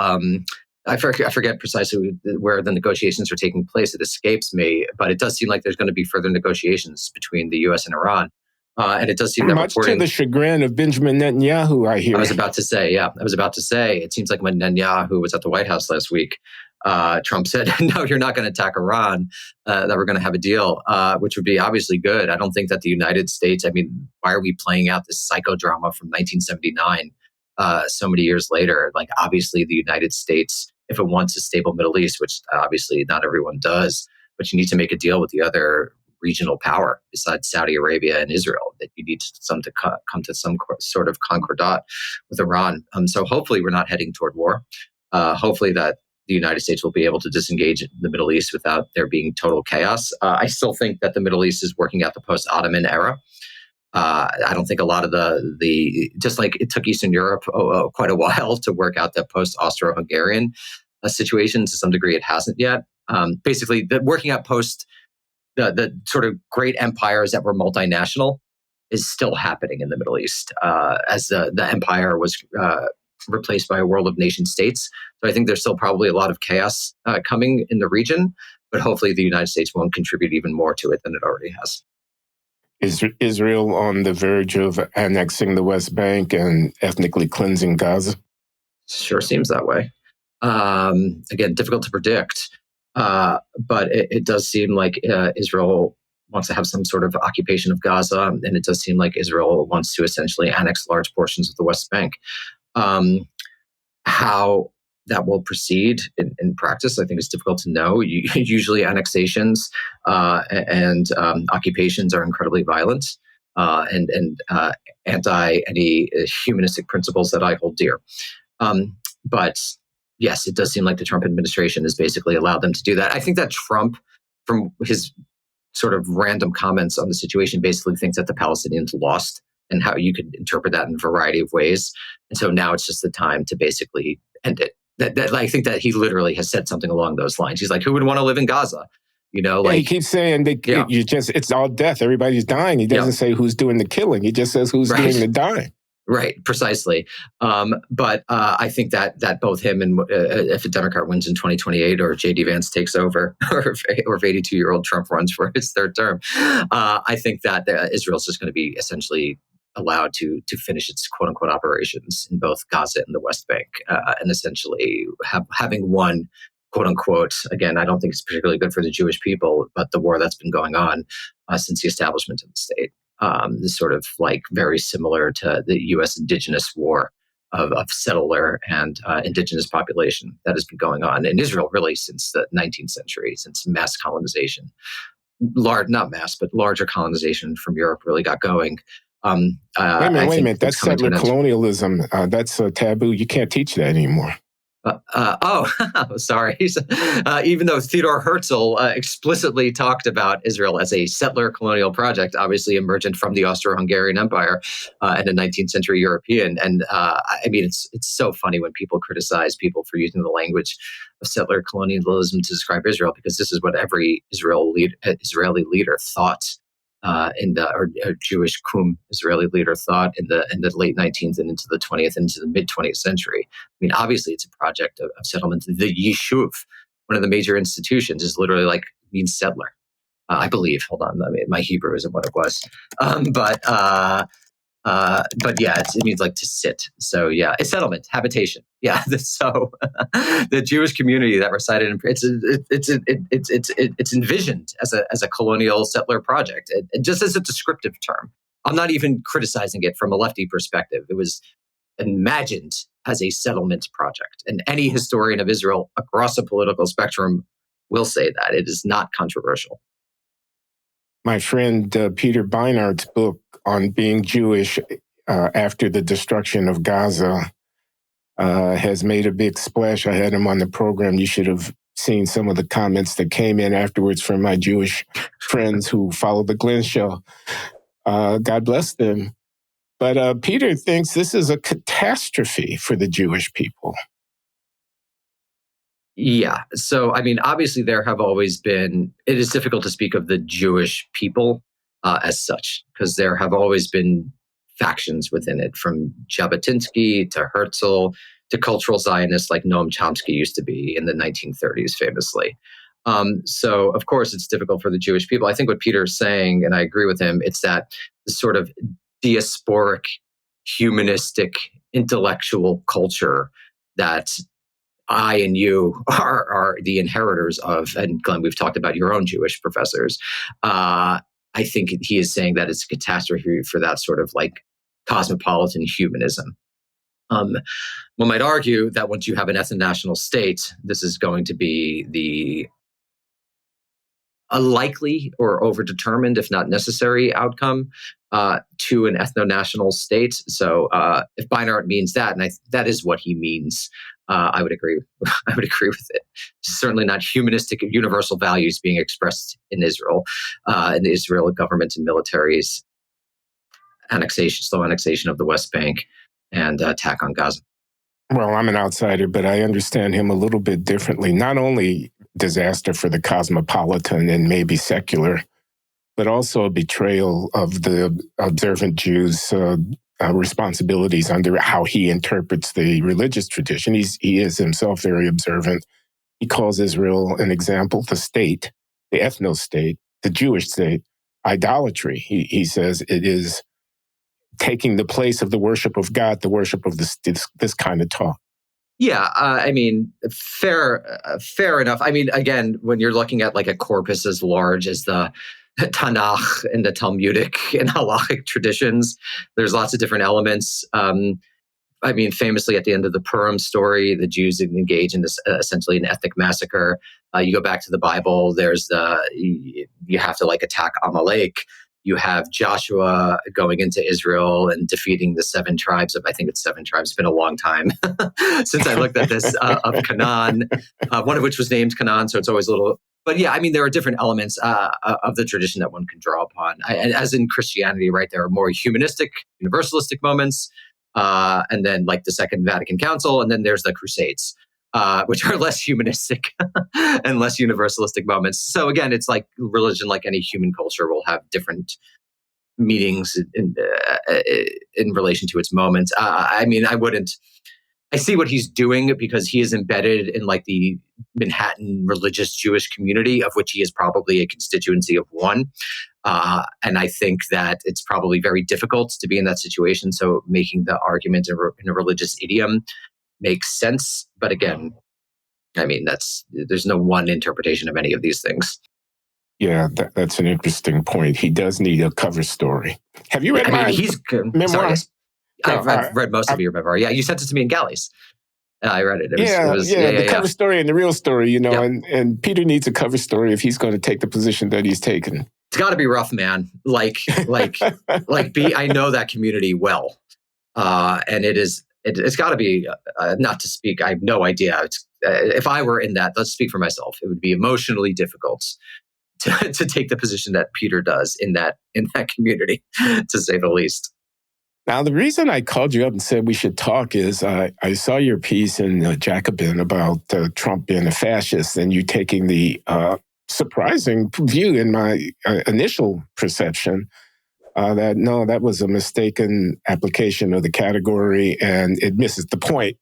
I forget precisely where the negotiations are taking place. It escapes me, but it does seem like there's going to be further negotiations between the U.S. and Iran. And it does seem that
much to the chagrin of Benjamin Netanyahu, I hear.
I was about to say, it seems like when Netanyahu was at the White House last week, Trump said, no, you're not going to attack Iran, that we're going to have a deal, which would be obviously good. I don't think that the United States, I mean, why are we playing out this psychodrama from 1979 so many years later? Like, obviously, the United States, if it wants a stable Middle East, which obviously not everyone does, but you need to make a deal with the other regional power besides Saudi Arabia and Israel, that you need to come to some sort of concordat with Iran. So hopefully we're not heading toward war. Hopefully that the United States will be able to disengage the Middle East without there being total chaos. I still think that the Middle East is working out the post-Ottoman era. I don't think a lot of the just like it took Eastern Europe quite a while to work out the post-Austro-Hungarian situation. To some degree, it hasn't yet. Basically, working out the sort of great empires that were multinational is still happening in the Middle East as the empire was replaced by a world of nation states. So I think there's still probably a lot of chaos coming in the region, but hopefully the United States won't contribute even more to it than it already has.
Is Israel on the verge of annexing the West Bank and ethnically cleansing Gaza?
Sure seems that way. Again, difficult to predict. But it does seem like Israel wants to have some sort of occupation of Gaza, and it does seem like Israel wants to essentially annex large portions of the West Bank. How that will proceed in practice, I think it's difficult to know. Usually annexations and occupations are incredibly violent and anti any humanistic principles that I hold dear. But yes, it does seem like the Trump administration has basically allowed them to do that. I think that Trump, from his sort of random comments on the situation, basically thinks that the Palestinians lost, and how you could interpret that in a variety of ways. And so now it's just the time to basically end it. I think that he literally has said something along those lines. He's like, who would want to live in Gaza?
He keeps saying it's all death. Everybody's dying. He doesn't say who's doing the killing. He just says who's doing the dying.
Right, precisely. But I think that both him and if a Democrat wins in 2028 or J.D. Vance takes over or if 82-year-old Trump runs for his third term, I think that Israel's just going to be essentially allowed to finish its quote-unquote operations in both Gaza and the West Bank and essentially having won, quote-unquote, again, I don't think it's particularly good for the Jewish people, but the war that's been going on since the establishment of the state. This sort of like very similar to the U.S. indigenous war of settler and indigenous population that has been going on in Israel really since the 19th century, since mass colonization, not mass, but larger colonization from Europe really got going.
Wait a minute. That's settler colonialism. That's a taboo. You can't teach that anymore.
Sorry. Even though Theodor Herzl explicitly talked about Israel as a settler colonial project, obviously emergent from the Austro-Hungarian Empire and a 19th century European. And I mean, it's so funny when people criticize people for using the language of settler colonialism to describe Israel, because this is what every Israeli leader thought. Or Jewish Israeli leader thought in the late 19th and into the 20th and into the mid 20th century. I mean, obviously, it's a project of settlement. The Yishuv, one of the major institutions, is literally means settler. I believe. Hold on, my Hebrew isn't what it was, but yeah, it means to sit. So yeah, it's settlement, habitation. Yeah, so the Jewish community that resided in it's envisioned as a colonial settler project, and just as a descriptive term. I'm not even criticizing it from a lefty perspective. It was imagined as a settlement project. And any historian of Israel across the political spectrum will say that. It is not controversial.
My friend Peter Beinart's book on being Jewish after the destruction of Gaza has made a big splash. I had him on the program. You should have seen some of the comments that came in afterwards from my Jewish friends who follow the Glenn Show. God bless them. But Peter thinks this is a catastrophe for the Jewish people.
Yeah. So, I mean, obviously, there have always been, it is difficult to speak of the Jewish people as such, because there have always been factions within it, from Jabotinsky to Herzl to cultural Zionists like Noam Chomsky used to be in the 1930s, famously. So, of course, it's difficult for the Jewish people. I think what Peter is saying, and I agree with him, it's that sort of diasporic, humanistic, intellectual culture that I and you are the inheritors of. And Glenn, we've talked about your own Jewish professors. I think he is saying that it's a catastrophe for that sort of like cosmopolitan humanism. One might argue that once you have an ethno-national state, this is going to be a likely or overdetermined, if not necessary, outcome to an ethno-national state. So if Beinart means that, and that is what he means, I would agree. I would agree with it. Certainly not humanistic universal values being expressed in Israel, in the Israeli government and military's slow annexation of the West Bank and attack on Gaza.
Well, I'm an outsider, but I understand him a little bit differently. Not only disaster for the cosmopolitan and maybe secular, but also a betrayal of the observant Jews' responsibilities under how he interprets the religious tradition. He is himself very observant. He calls Israel an example, the state, the ethno-state, the Jewish state, idolatry. He says it is taking the place of the worship of God, the worship of this kind of talk.
Yeah, I mean, fair enough. I mean, again, when you're looking at like a corpus as large as the Tanakh and the Talmudic and halachic traditions, there's lots of different elements. I mean, famously at the end of the Purim story, the Jews engage in this essentially an ethnic massacre. You go back to the Bible, there's you have to like attack Amalek. You have Joshua going into Israel and defeating the 7 tribes of, I think it's 7 tribes. It's been a long time since I looked at this, of Canaan, one of which was named Canaan. So it's always a little, but yeah, I mean, there are different elements of the tradition that one can draw upon. As in Christianity, right, there are more humanistic, universalistic moments. And then like the Second Vatican Council, and then there's the Crusades, which are less humanistic and less universalistic moments. So again, it's like religion, like any human culture, will have different meanings in relation to its moments. I mean, I see what he's doing because he is embedded in like the Manhattan religious Jewish community, of which he is probably a constituency of one. And I think that it's probably very difficult to be in that situation. So making the argument in a religious idiom makes sense. But again, I mean, there's no one interpretation of any of these things.
Yeah, that's an interesting point. He does need a cover story. Have you read my memoir?
Sorry, yes. I've read most of your memoir. Yeah, you sent it to me in galleys. I read it.
The cover story and the real story, you know, and Peter needs a cover story if he's going to take the position that he's taken.
It's got to be rough, man. I know that community well. And it's got to be, not to speak, I have no idea. If I were in that, let's speak for myself, it would be emotionally difficult to take the position that Peter does in that community, to say the least.
Now, the reason I called you up and said we should talk is I saw your piece in Jacobin about Trump being a fascist, and you taking the surprising view in my initial perception that was a mistaken application of the category, and it misses the point.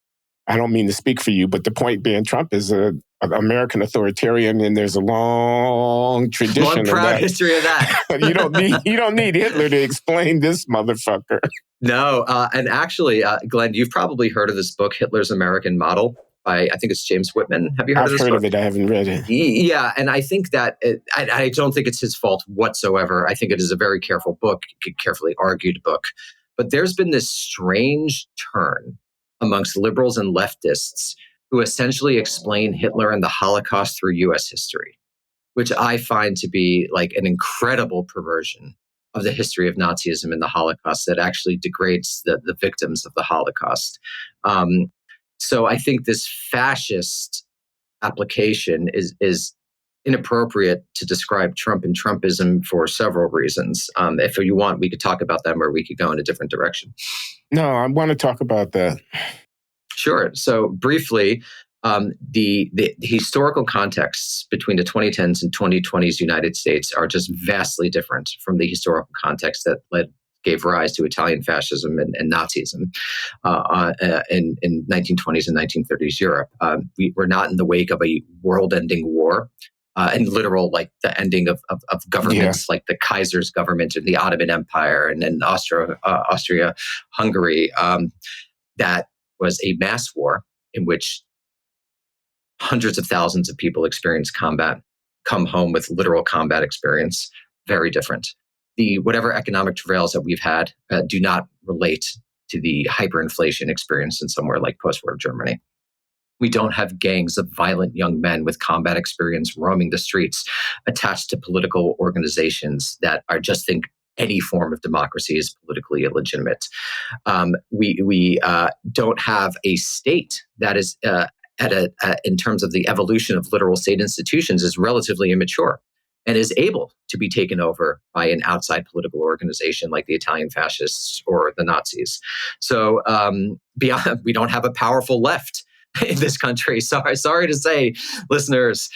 I don't mean to speak for you, but the point being Trump is an American authoritarian, and there's a long tradition
long proud history of that.
You don't need Hitler to explain this motherfucker.
No, and actually, Glenn, you've probably heard of this book, Hitler's American Model, by, I think it's James Whitman. Have you heard of this book? I've heard of it.
I haven't read it.
Yeah, and I think that, I don't think it's his fault whatsoever. I think it is a very careful book, carefully argued book. But there's been this strange turn amongst liberals and leftists who essentially explain Hitler and the Holocaust through US history, which I find to be like an incredible perversion of the history of Nazism and the Holocaust that actually degrades the victims of the Holocaust. So I think this fascist application is inappropriate to describe Trump and Trumpism for several reasons. If you want, we could talk about them or we could go in a different direction.
No, I want to talk about that.
Sure. So briefly, the historical contexts between the 2010s and 2020s United States are just vastly different from the historical context that gave rise to Italian fascism and Nazism in 1920s and 1930s Europe. We're not in the wake of a world-ending war. And literal, like the ending of governments, like the Kaiser's government and the Ottoman Empire, and then Austria-Hungary. That was a mass war in which hundreds of thousands of people experienced combat, come home with literal combat experience. Very different. Whatever economic travails that we've had do not relate to the hyperinflation experienced in somewhere like post-war Germany. We don't have gangs of violent young men with combat experience roaming the streets, attached to political organizations that are just think any form of democracy is politically illegitimate. We don't have a state that is, in terms of the evolution of literal state institutions, is relatively immature and is able to be taken over by an outside political organization like the Italian fascists or the Nazis. So beyond, we don't have a powerful left in this country. Sorry to say, listeners,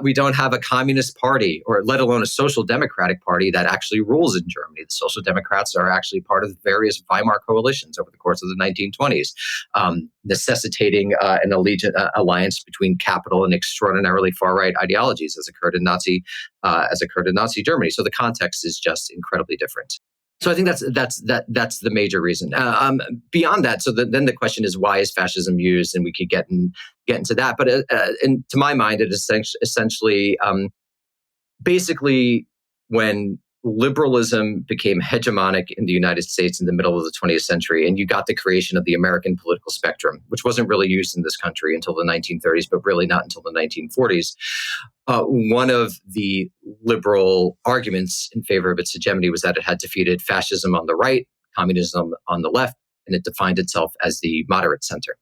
we don't have a communist party, or let alone a social democratic party that actually rules in Germany. The Social Democrats are actually part of various Weimar coalitions over the course of the 1920s, necessitating an alliance between capital and extraordinarily far-right ideologies, as occurred in Nazi Germany. So the context is just incredibly different. So I think that's the major reason. Beyond that, so then the question is, why is fascism used? And we could get into that. But to my mind, it is essentially basically when liberalism became hegemonic in the United States in the middle of the 20th century, and you got the creation of the American political spectrum, which wasn't really used in this country until the 1930s, but really not until the 1940s. One of the liberal arguments in favor of its hegemony was that it had defeated fascism on the right, communism on the left, and it defined itself as the moderate center.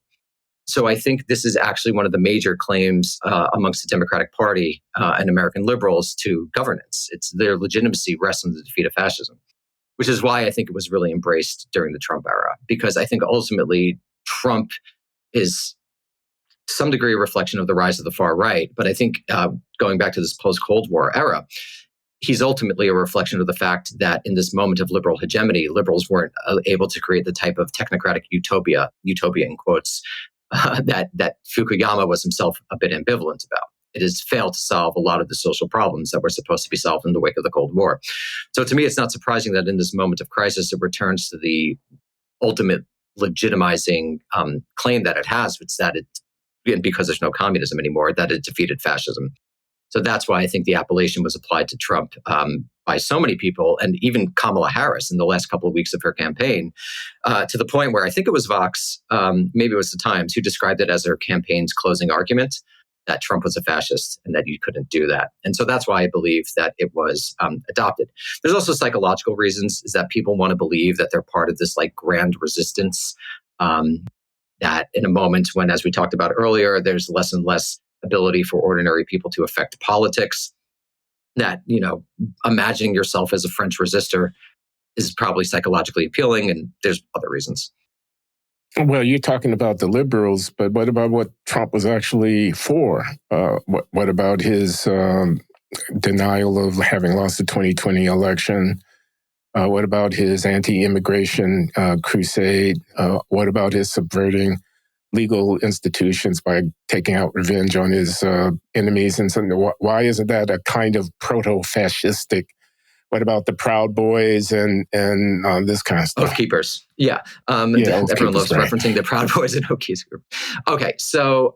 So I think this is actually one of the major claims amongst the Democratic Party and American liberals to governance. It's their legitimacy rests on the defeat of fascism, which is why I think it was really embraced during the Trump era, because I think ultimately Trump is to some degree a reflection of the rise of the far right. But I think going back to this post-Cold War era, he's ultimately a reflection of the fact that in this moment of liberal hegemony, liberals weren't able to create the type of technocratic utopia in quotes, that Fukuyama was himself a bit ambivalent about. It has failed to solve a lot of the social problems that were supposed to be solved in the wake of the Cold War. So to me, it's not surprising that in this moment of crisis, it returns to the ultimate legitimizing claim that it has, which is that because there's no communism anymore, that it defeated fascism. So that's why I think the appellation was applied to Trump by so many people, and even Kamala Harris in the last couple of weeks of her campaign, to the point where I think it was Vox, maybe it was the Times, who described it as their campaign's closing argument, that Trump was a fascist and that you couldn't do that. And so that's why I believe that it was adopted. There's also psychological reasons, is that people want to believe that they're part of this like grand resistance, that in a moment when, as we talked about earlier, there's less and less ability for ordinary people to affect politics, that, imagining yourself as a French resistor is probably psychologically appealing, and there's other reasons.
Well, you're talking about the liberals, but what about what Trump was actually for? What about his denial of having lost the 2020 election? What about his anti-immigration crusade? What about his subverting legal institutions by taking out revenge on his enemies? And something? Why isn't that a kind of proto-fascistic? What about the Proud Boys and this kind of stuff?
Oath Keepers. Yeah. Everyone loves referencing the Proud Boys and Oath Keepers group. Okay. So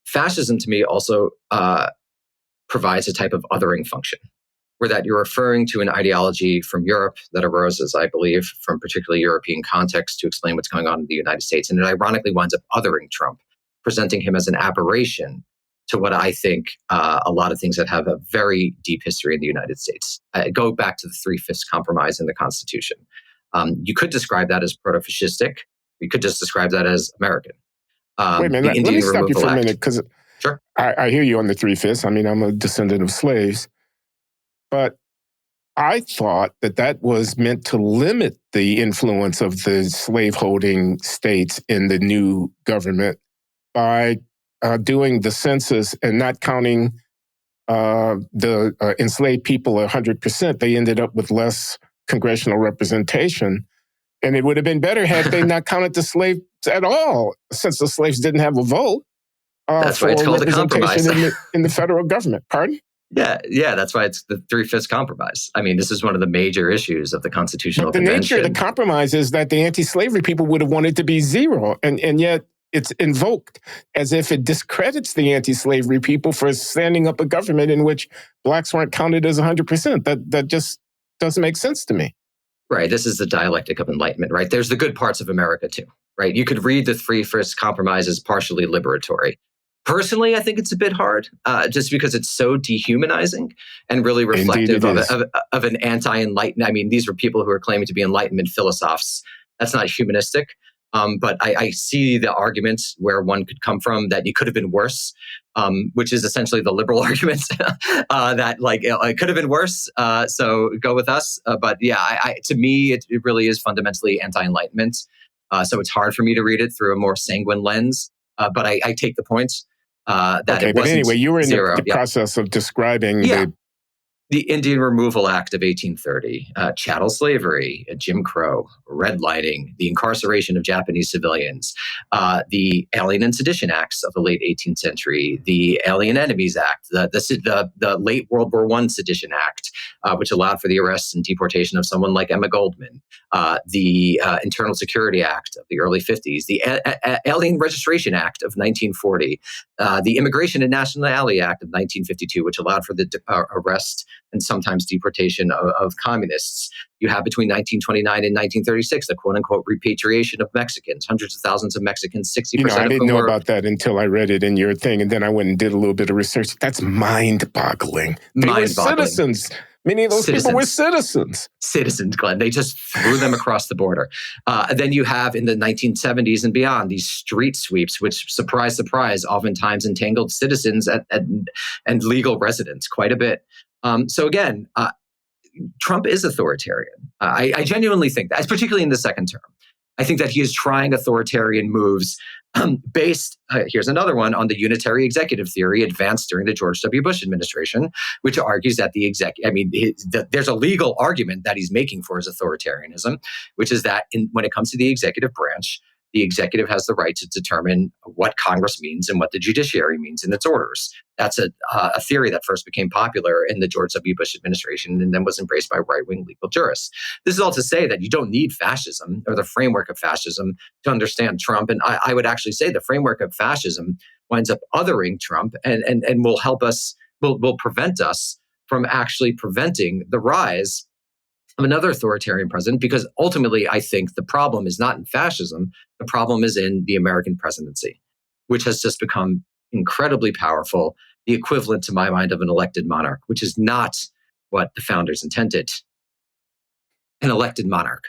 fascism to me also provides a type of othering function, or that you're referring to an ideology from Europe that arose, as I believe, from particularly European context to explain what's going on in the United States. And it ironically winds up othering Trump, presenting him as an aberration to what I think a lot of things that have a very deep history in the United States. Go back to the Three-Fifths Compromise in the Constitution. You could describe that as proto-fascistic. You could just describe that as American.
Wait a minute, let me stop you for a minute, because
sure.
I hear you on the Three-Fifths. I mean, I'm a descendant of slaves. But I thought that was meant to limit the influence of the slaveholding states in the new government by doing the census and not counting the enslaved people 100%. They ended up with less congressional representation. And it would have been better had they not counted the slaves at all, since the slaves didn't have a vote.
That's why it's called a compromise.
in the federal government. Pardon?
Yeah, that's why it's the Three-Fifths Compromise. I mean, this is one of the major issues of the Constitutional Convention.
The nature of the compromise is that the anti-slavery people would have wanted to be zero, and yet it's invoked as if it discredits the anti-slavery people for standing up a government in which blacks weren't counted as 100%. That just doesn't make sense to me.
Right. This is the dialectic of enlightenment, right? There's the good parts of America too, right? You could read the Three-Fifths Compromise as partially liberatory. Personally, I think it's a bit hard, just because it's so dehumanizing and really reflective of an anti-enlightenment. I mean, these were people who are claiming to be Enlightenment philosophers. That's not humanistic. But I see the arguments where one could come from that it could have been worse, which is essentially the liberal argument that it could have been worse. So go with us. But yeah, to me, it really is fundamentally anti-enlightenment. So it's hard for me to read it through a more sanguine lens. But I take the point. That
okay,
it
but
wasn't
anyway, you were in
zero.
the process of describing
the Indian Removal Act of 1830, chattel slavery, Jim Crow, redlining, the incarceration of Japanese civilians, the Alien and Sedition Acts of the late 18th century, the Alien Enemies Act, the late World War I Sedition Act, which allowed for the arrest and deportation of someone like Emma Goldman, the Internal Security Act of the early 50s, the Alien Registration Act of 1940, the Immigration and Nationality Act of 1952, which allowed for the arrest and sometimes deportation of communists. You have between 1929 and 1936, the quote-unquote repatriation of Mexicans, hundreds of thousands of Mexicans, 60% of whom
I didn't know about that until I read it in your thing, and then I went and did a little bit of research. That's mind-boggling. They were citizens. Many of those people were citizens.
Citizens, Glenn. They just threw them across the border. Then you have in the 1970s and beyond these street sweeps, which, surprise, surprise, oftentimes entangled citizens and legal residents quite a bit. So again, Trump is authoritarian. I genuinely think that, particularly in the second term. I think that he is trying authoritarian moves based, here's another one, on the unitary executive theory advanced during the George W. Bush administration, which argues that there's a legal argument that he's making for his authoritarianism, which is that when it comes to the executive branch, the executive has the right to determine what Congress means and what the judiciary means in its orders. That's a theory that first became popular in the George W. Bush administration and then was embraced by right-wing legal jurists. This is all to say that you don't need fascism or the framework of fascism to understand Trump. And I would actually say the framework of fascism winds up othering Trump and will help us, will prevent us from actually preventing the rise of another authoritarian president, because ultimately I think the problem is not in fascism. The problem is in the American presidency, which has just become incredibly powerful, the equivalent to my mind of an elected monarch, which is not what the founders intended. An elected monarch.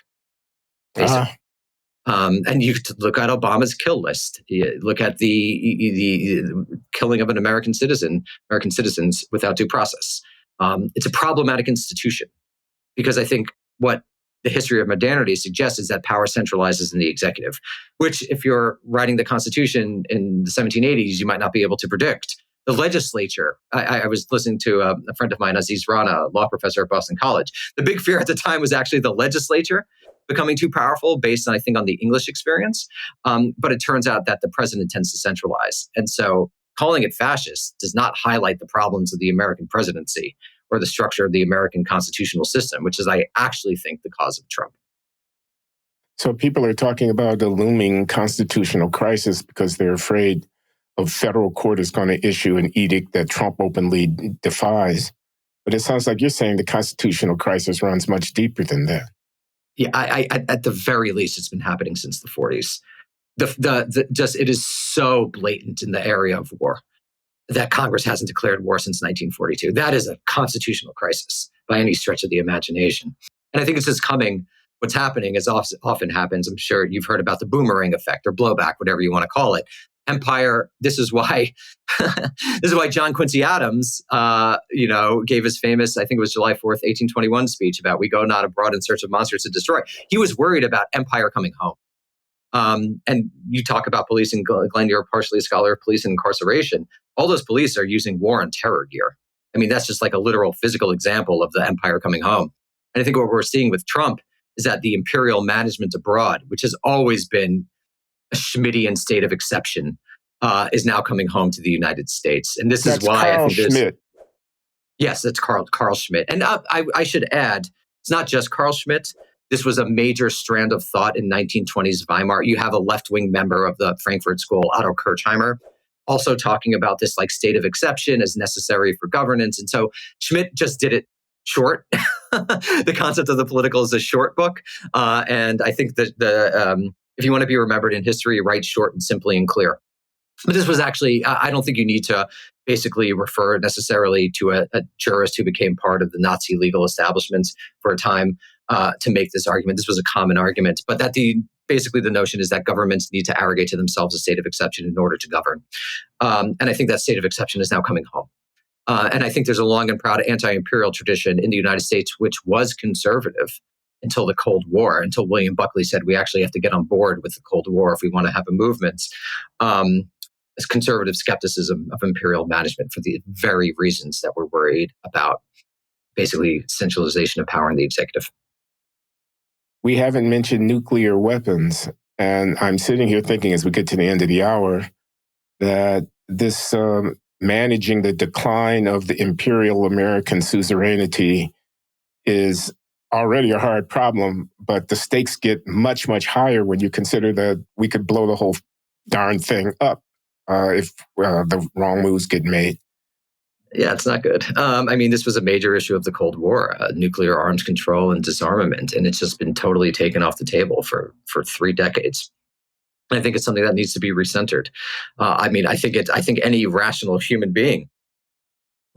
And you look at Obama's kill list. You look at the killing of American citizens without due process. It's a problematic institution. Because I think what the history of modernity suggests is that power centralizes in the executive, which if you're writing the Constitution in the 1780s, you might not be able to predict. The legislature, I was listening to a friend of mine, Aziz Rana, a law professor at Boston College. The big fear at the time was actually the legislature becoming too powerful based on, I think, on the English experience. But it turns out that the president tends to centralize. And so calling it fascist does not highlight the problems of the American presidency or the structure of the American constitutional system, which is, I actually think, the cause of Trump.
So people are talking about a looming constitutional crisis because they're afraid a federal court is going to issue an edict that Trump openly defies. But it sounds like you're saying the constitutional crisis runs much deeper than that.
Yeah, I at the very least, it's been happening since the 40s. It is so blatant in the area of war that Congress hasn't declared war since 1942. That is a constitutional crisis by any stretch of the imagination. And I think it's just coming. What's happening, as often happens, I'm sure you've heard about the boomerang effect or blowback, whatever you want to call it. Empire. This is why John Quincy Adams, gave his famous, I think it was July 4th, 1821 speech about "We go not abroad in search of monsters to destroy." He was worried about empire coming home. And you talk about police, and Glenn, you're partially a scholar of police and incarceration. All those police are using war and terror gear. I mean, that's just like a literal physical example of the empire coming home. And I think what we're seeing with Trump is that the imperial management abroad, which has always been a Schmittian state of exception, is now coming home to the United States. And that's why
Carl
I think
Schmitt.
Yes, that's Carl Schmitt. And I should add, it's not just Carl Schmitt. This was a major strand of thought in 1920s Weimar. You have a left-wing member of the Frankfurt School, Otto Kirchheimer, also talking about this like state of exception as necessary for governance. And so Schmitt just did it short. The concept of the political is a short book. And I think that if you want to be remembered in history, write short and simply and clear. But this was actually, I don't think you need to basically refer necessarily to a jurist who became part of the Nazi legal establishment for a time to make this argument. This was a common argument, but that basically the notion is that governments need to arrogate to themselves a state of exception in order to govern. And I think that state of exception is now coming home. And I think there's a long and proud anti-imperial tradition in the United States, which was conservative until the Cold War, until William Buckley said we actually have to get on board with the Cold War if we want to have a movement. As conservative skepticism of imperial management for the very reasons that we're worried about, basically centralization of power in the executive.
We haven't mentioned nuclear weapons. And I'm sitting here thinking as we get to the end of the hour that this managing the decline of the imperial American suzerainty is already a hard problem, but the stakes get much, much higher when you consider that we could blow the whole darn thing up if the wrong moves get made.
Yeah, it's not good. I mean, this was a major issue of the Cold War, nuclear arms control and disarmament, and it's just been totally taken off the table for 3 decades. And I think it's something that needs to be recentered. I think any rational human being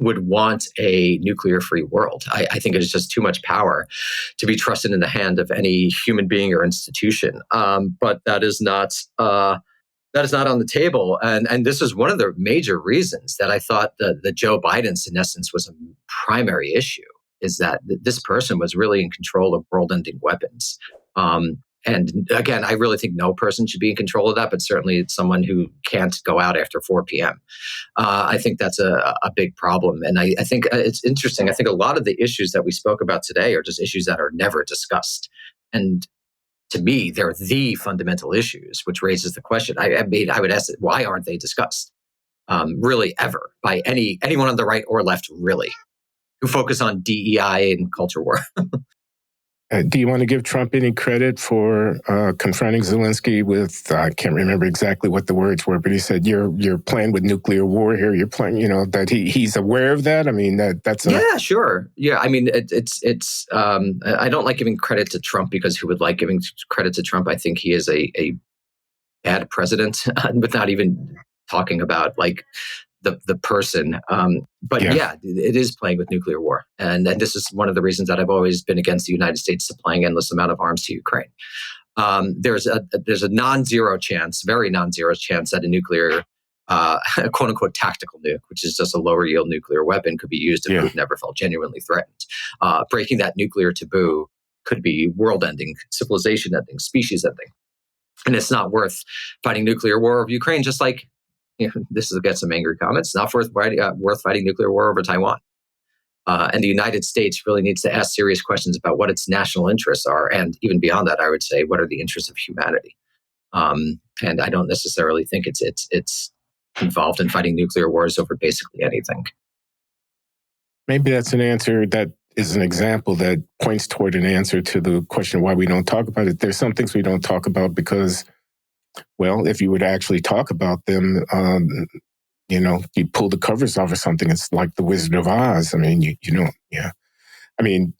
would want a nuclear-free world. I think it is just too much power to be trusted in the hand of any human being or institution. But that is not on the table. And this is one of the major reasons that I thought the Joe Biden's, in essence, was a primary issue, is that this person was really in control of world-ending weapons. And again, I really think no person should be in control of that, but certainly it's someone who can't go out after 4 p.m. I think that's a big problem. And I think it's interesting. I think a lot of the issues that we spoke about today are just issues that are never discussed. And to me, they're the fundamental issues, which raises the question. I would ask, why aren't they discussed really ever by anyone on the right or left, really, who focus on DEI and culture war?
Do you want to give Trump any credit for confronting Zelenskyy with, I can't remember exactly what the words were, but he said, you're playing with nuclear war here. You're playing, that he's aware of that. I mean, that's
yeah, sure. Yeah. I mean, it's I don't like giving credit to Trump, because who would like giving credit to Trump? I think he is a bad president, without even talking about like the person. But yeah, it is playing with nuclear war. And this is one of the reasons that I've always been against the United States supplying endless amount of arms to Ukraine. There's a non-zero chance, very non-zero chance, that a nuclear, quote unquote, tactical nuke, which is just a lower yield nuclear weapon, could be used if Putin never felt genuinely threatened. Breaking that nuclear taboo could be world ending, civilization ending, species ending. And it's not worth fighting nuclear war over Ukraine, just like, this is get some angry comments. It's not worth fighting nuclear war over Taiwan. And the United States really needs to ask serious questions about what its national interests are. And even beyond that, I would say, what are the interests of humanity? And I don't necessarily think it's involved in fighting nuclear wars over basically anything.
Maybe that's an answer that is an example that points toward an answer to the question why we don't talk about it. There's some things we don't talk about because, well, if you would actually talk about them, you pull the covers off or something, it's like the Wizard of Oz. I mean, you don't, yeah. I mean,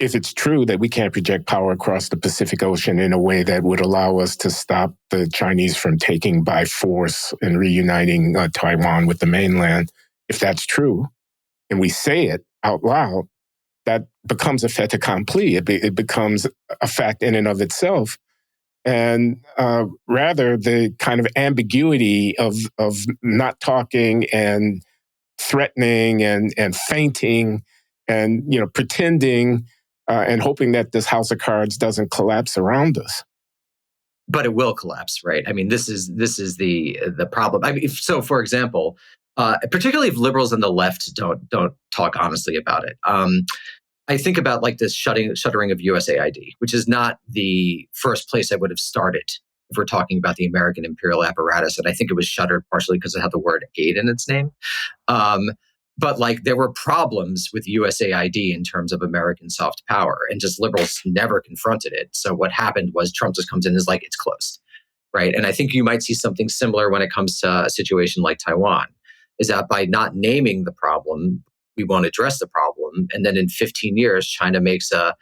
if it's true that we can't project power across the Pacific Ocean in a way that would allow us to stop the Chinese from taking by force and reuniting Taiwan with the mainland, if that's true, and we say it out loud, that becomes a fait accompli. It becomes a fact in and of itself. And rather, the kind of ambiguity of not talking and threatening and feinting and pretending and hoping that this house of cards doesn't collapse around us.
But it will collapse, right? I mean, this is the problem. I mean, so for example, particularly if liberals and the left don't talk honestly about it. I think about like this shuttering of USAID, which is not the first place I would have started if we're talking about the American imperial apparatus. And I think it was shuttered partially because it had the word aid in its name. But like there were problems with USAID in terms of American soft power, and just liberals never confronted it. So what happened was Trump just comes in and is like, it's closed, right? And I think you might see something similar when it comes to a situation like Taiwan, is that by not naming the problem, we won't address the problem. And then in 15 years, China makes a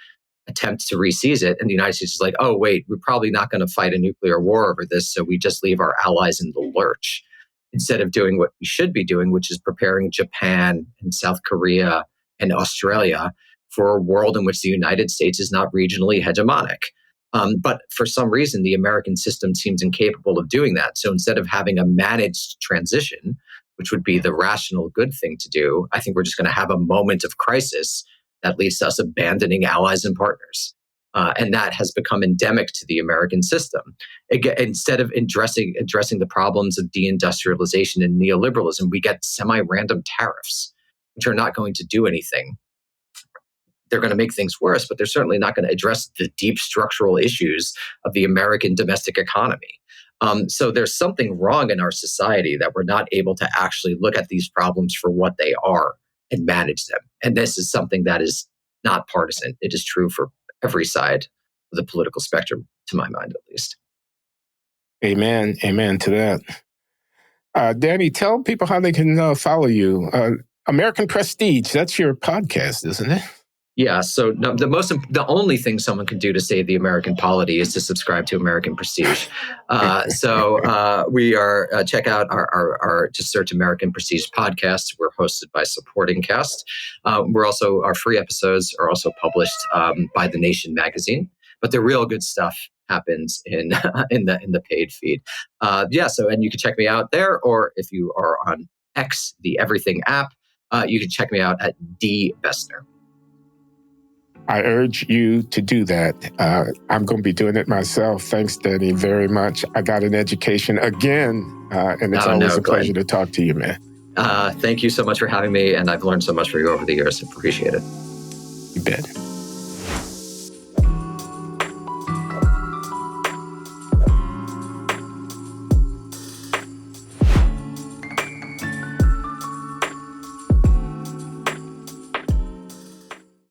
attempt to re-seize it. And the United States is like, oh, wait, we're probably not going to fight a nuclear war over this. So we just leave our allies in the lurch instead of doing what we should be doing, which is preparing Japan and South Korea and Australia for a world in which the United States is not regionally hegemonic. But for some reason, the American system seems incapable of doing that. So instead of having a managed transition, which would be the rational good thing to do, I think we're just going to have a moment of crisis that leads to us abandoning allies and partners. And that has become endemic to the American system. Again, instead of addressing the problems of deindustrialization and neoliberalism, we get semi-random tariffs, which are not going to do anything. They're going to make things worse, but they're certainly not going to address the deep structural issues of the American domestic economy. So there's something wrong in our society that we're not able to actually look at these problems for what they are and manage them. And this is something that is not partisan. It is true for every side of the political spectrum, to my mind, at least.
Amen. Amen to that. Danny, tell people how they can follow you. American Prestige, that's your podcast, isn't it?
Yeah. So the only thing someone can do to save the American polity is to subscribe to American Prestige. So we are check out our just search American Prestige podcast. We're hosted by Supporting Cast. Our free episodes are also published by The Nation magazine, but the real good stuff happens in the paid feed. So and you can check me out there, or if you are on X, the Everything app, you can check me out at Bessner.
I urge you to do that. I'm going to be doing it myself. Thanks, Danny, very much. I got an education again, and it's always a pleasure to talk to you, man.
Thank you so much for having me, and I've learned so much from you over the years. Appreciate it.
You bet.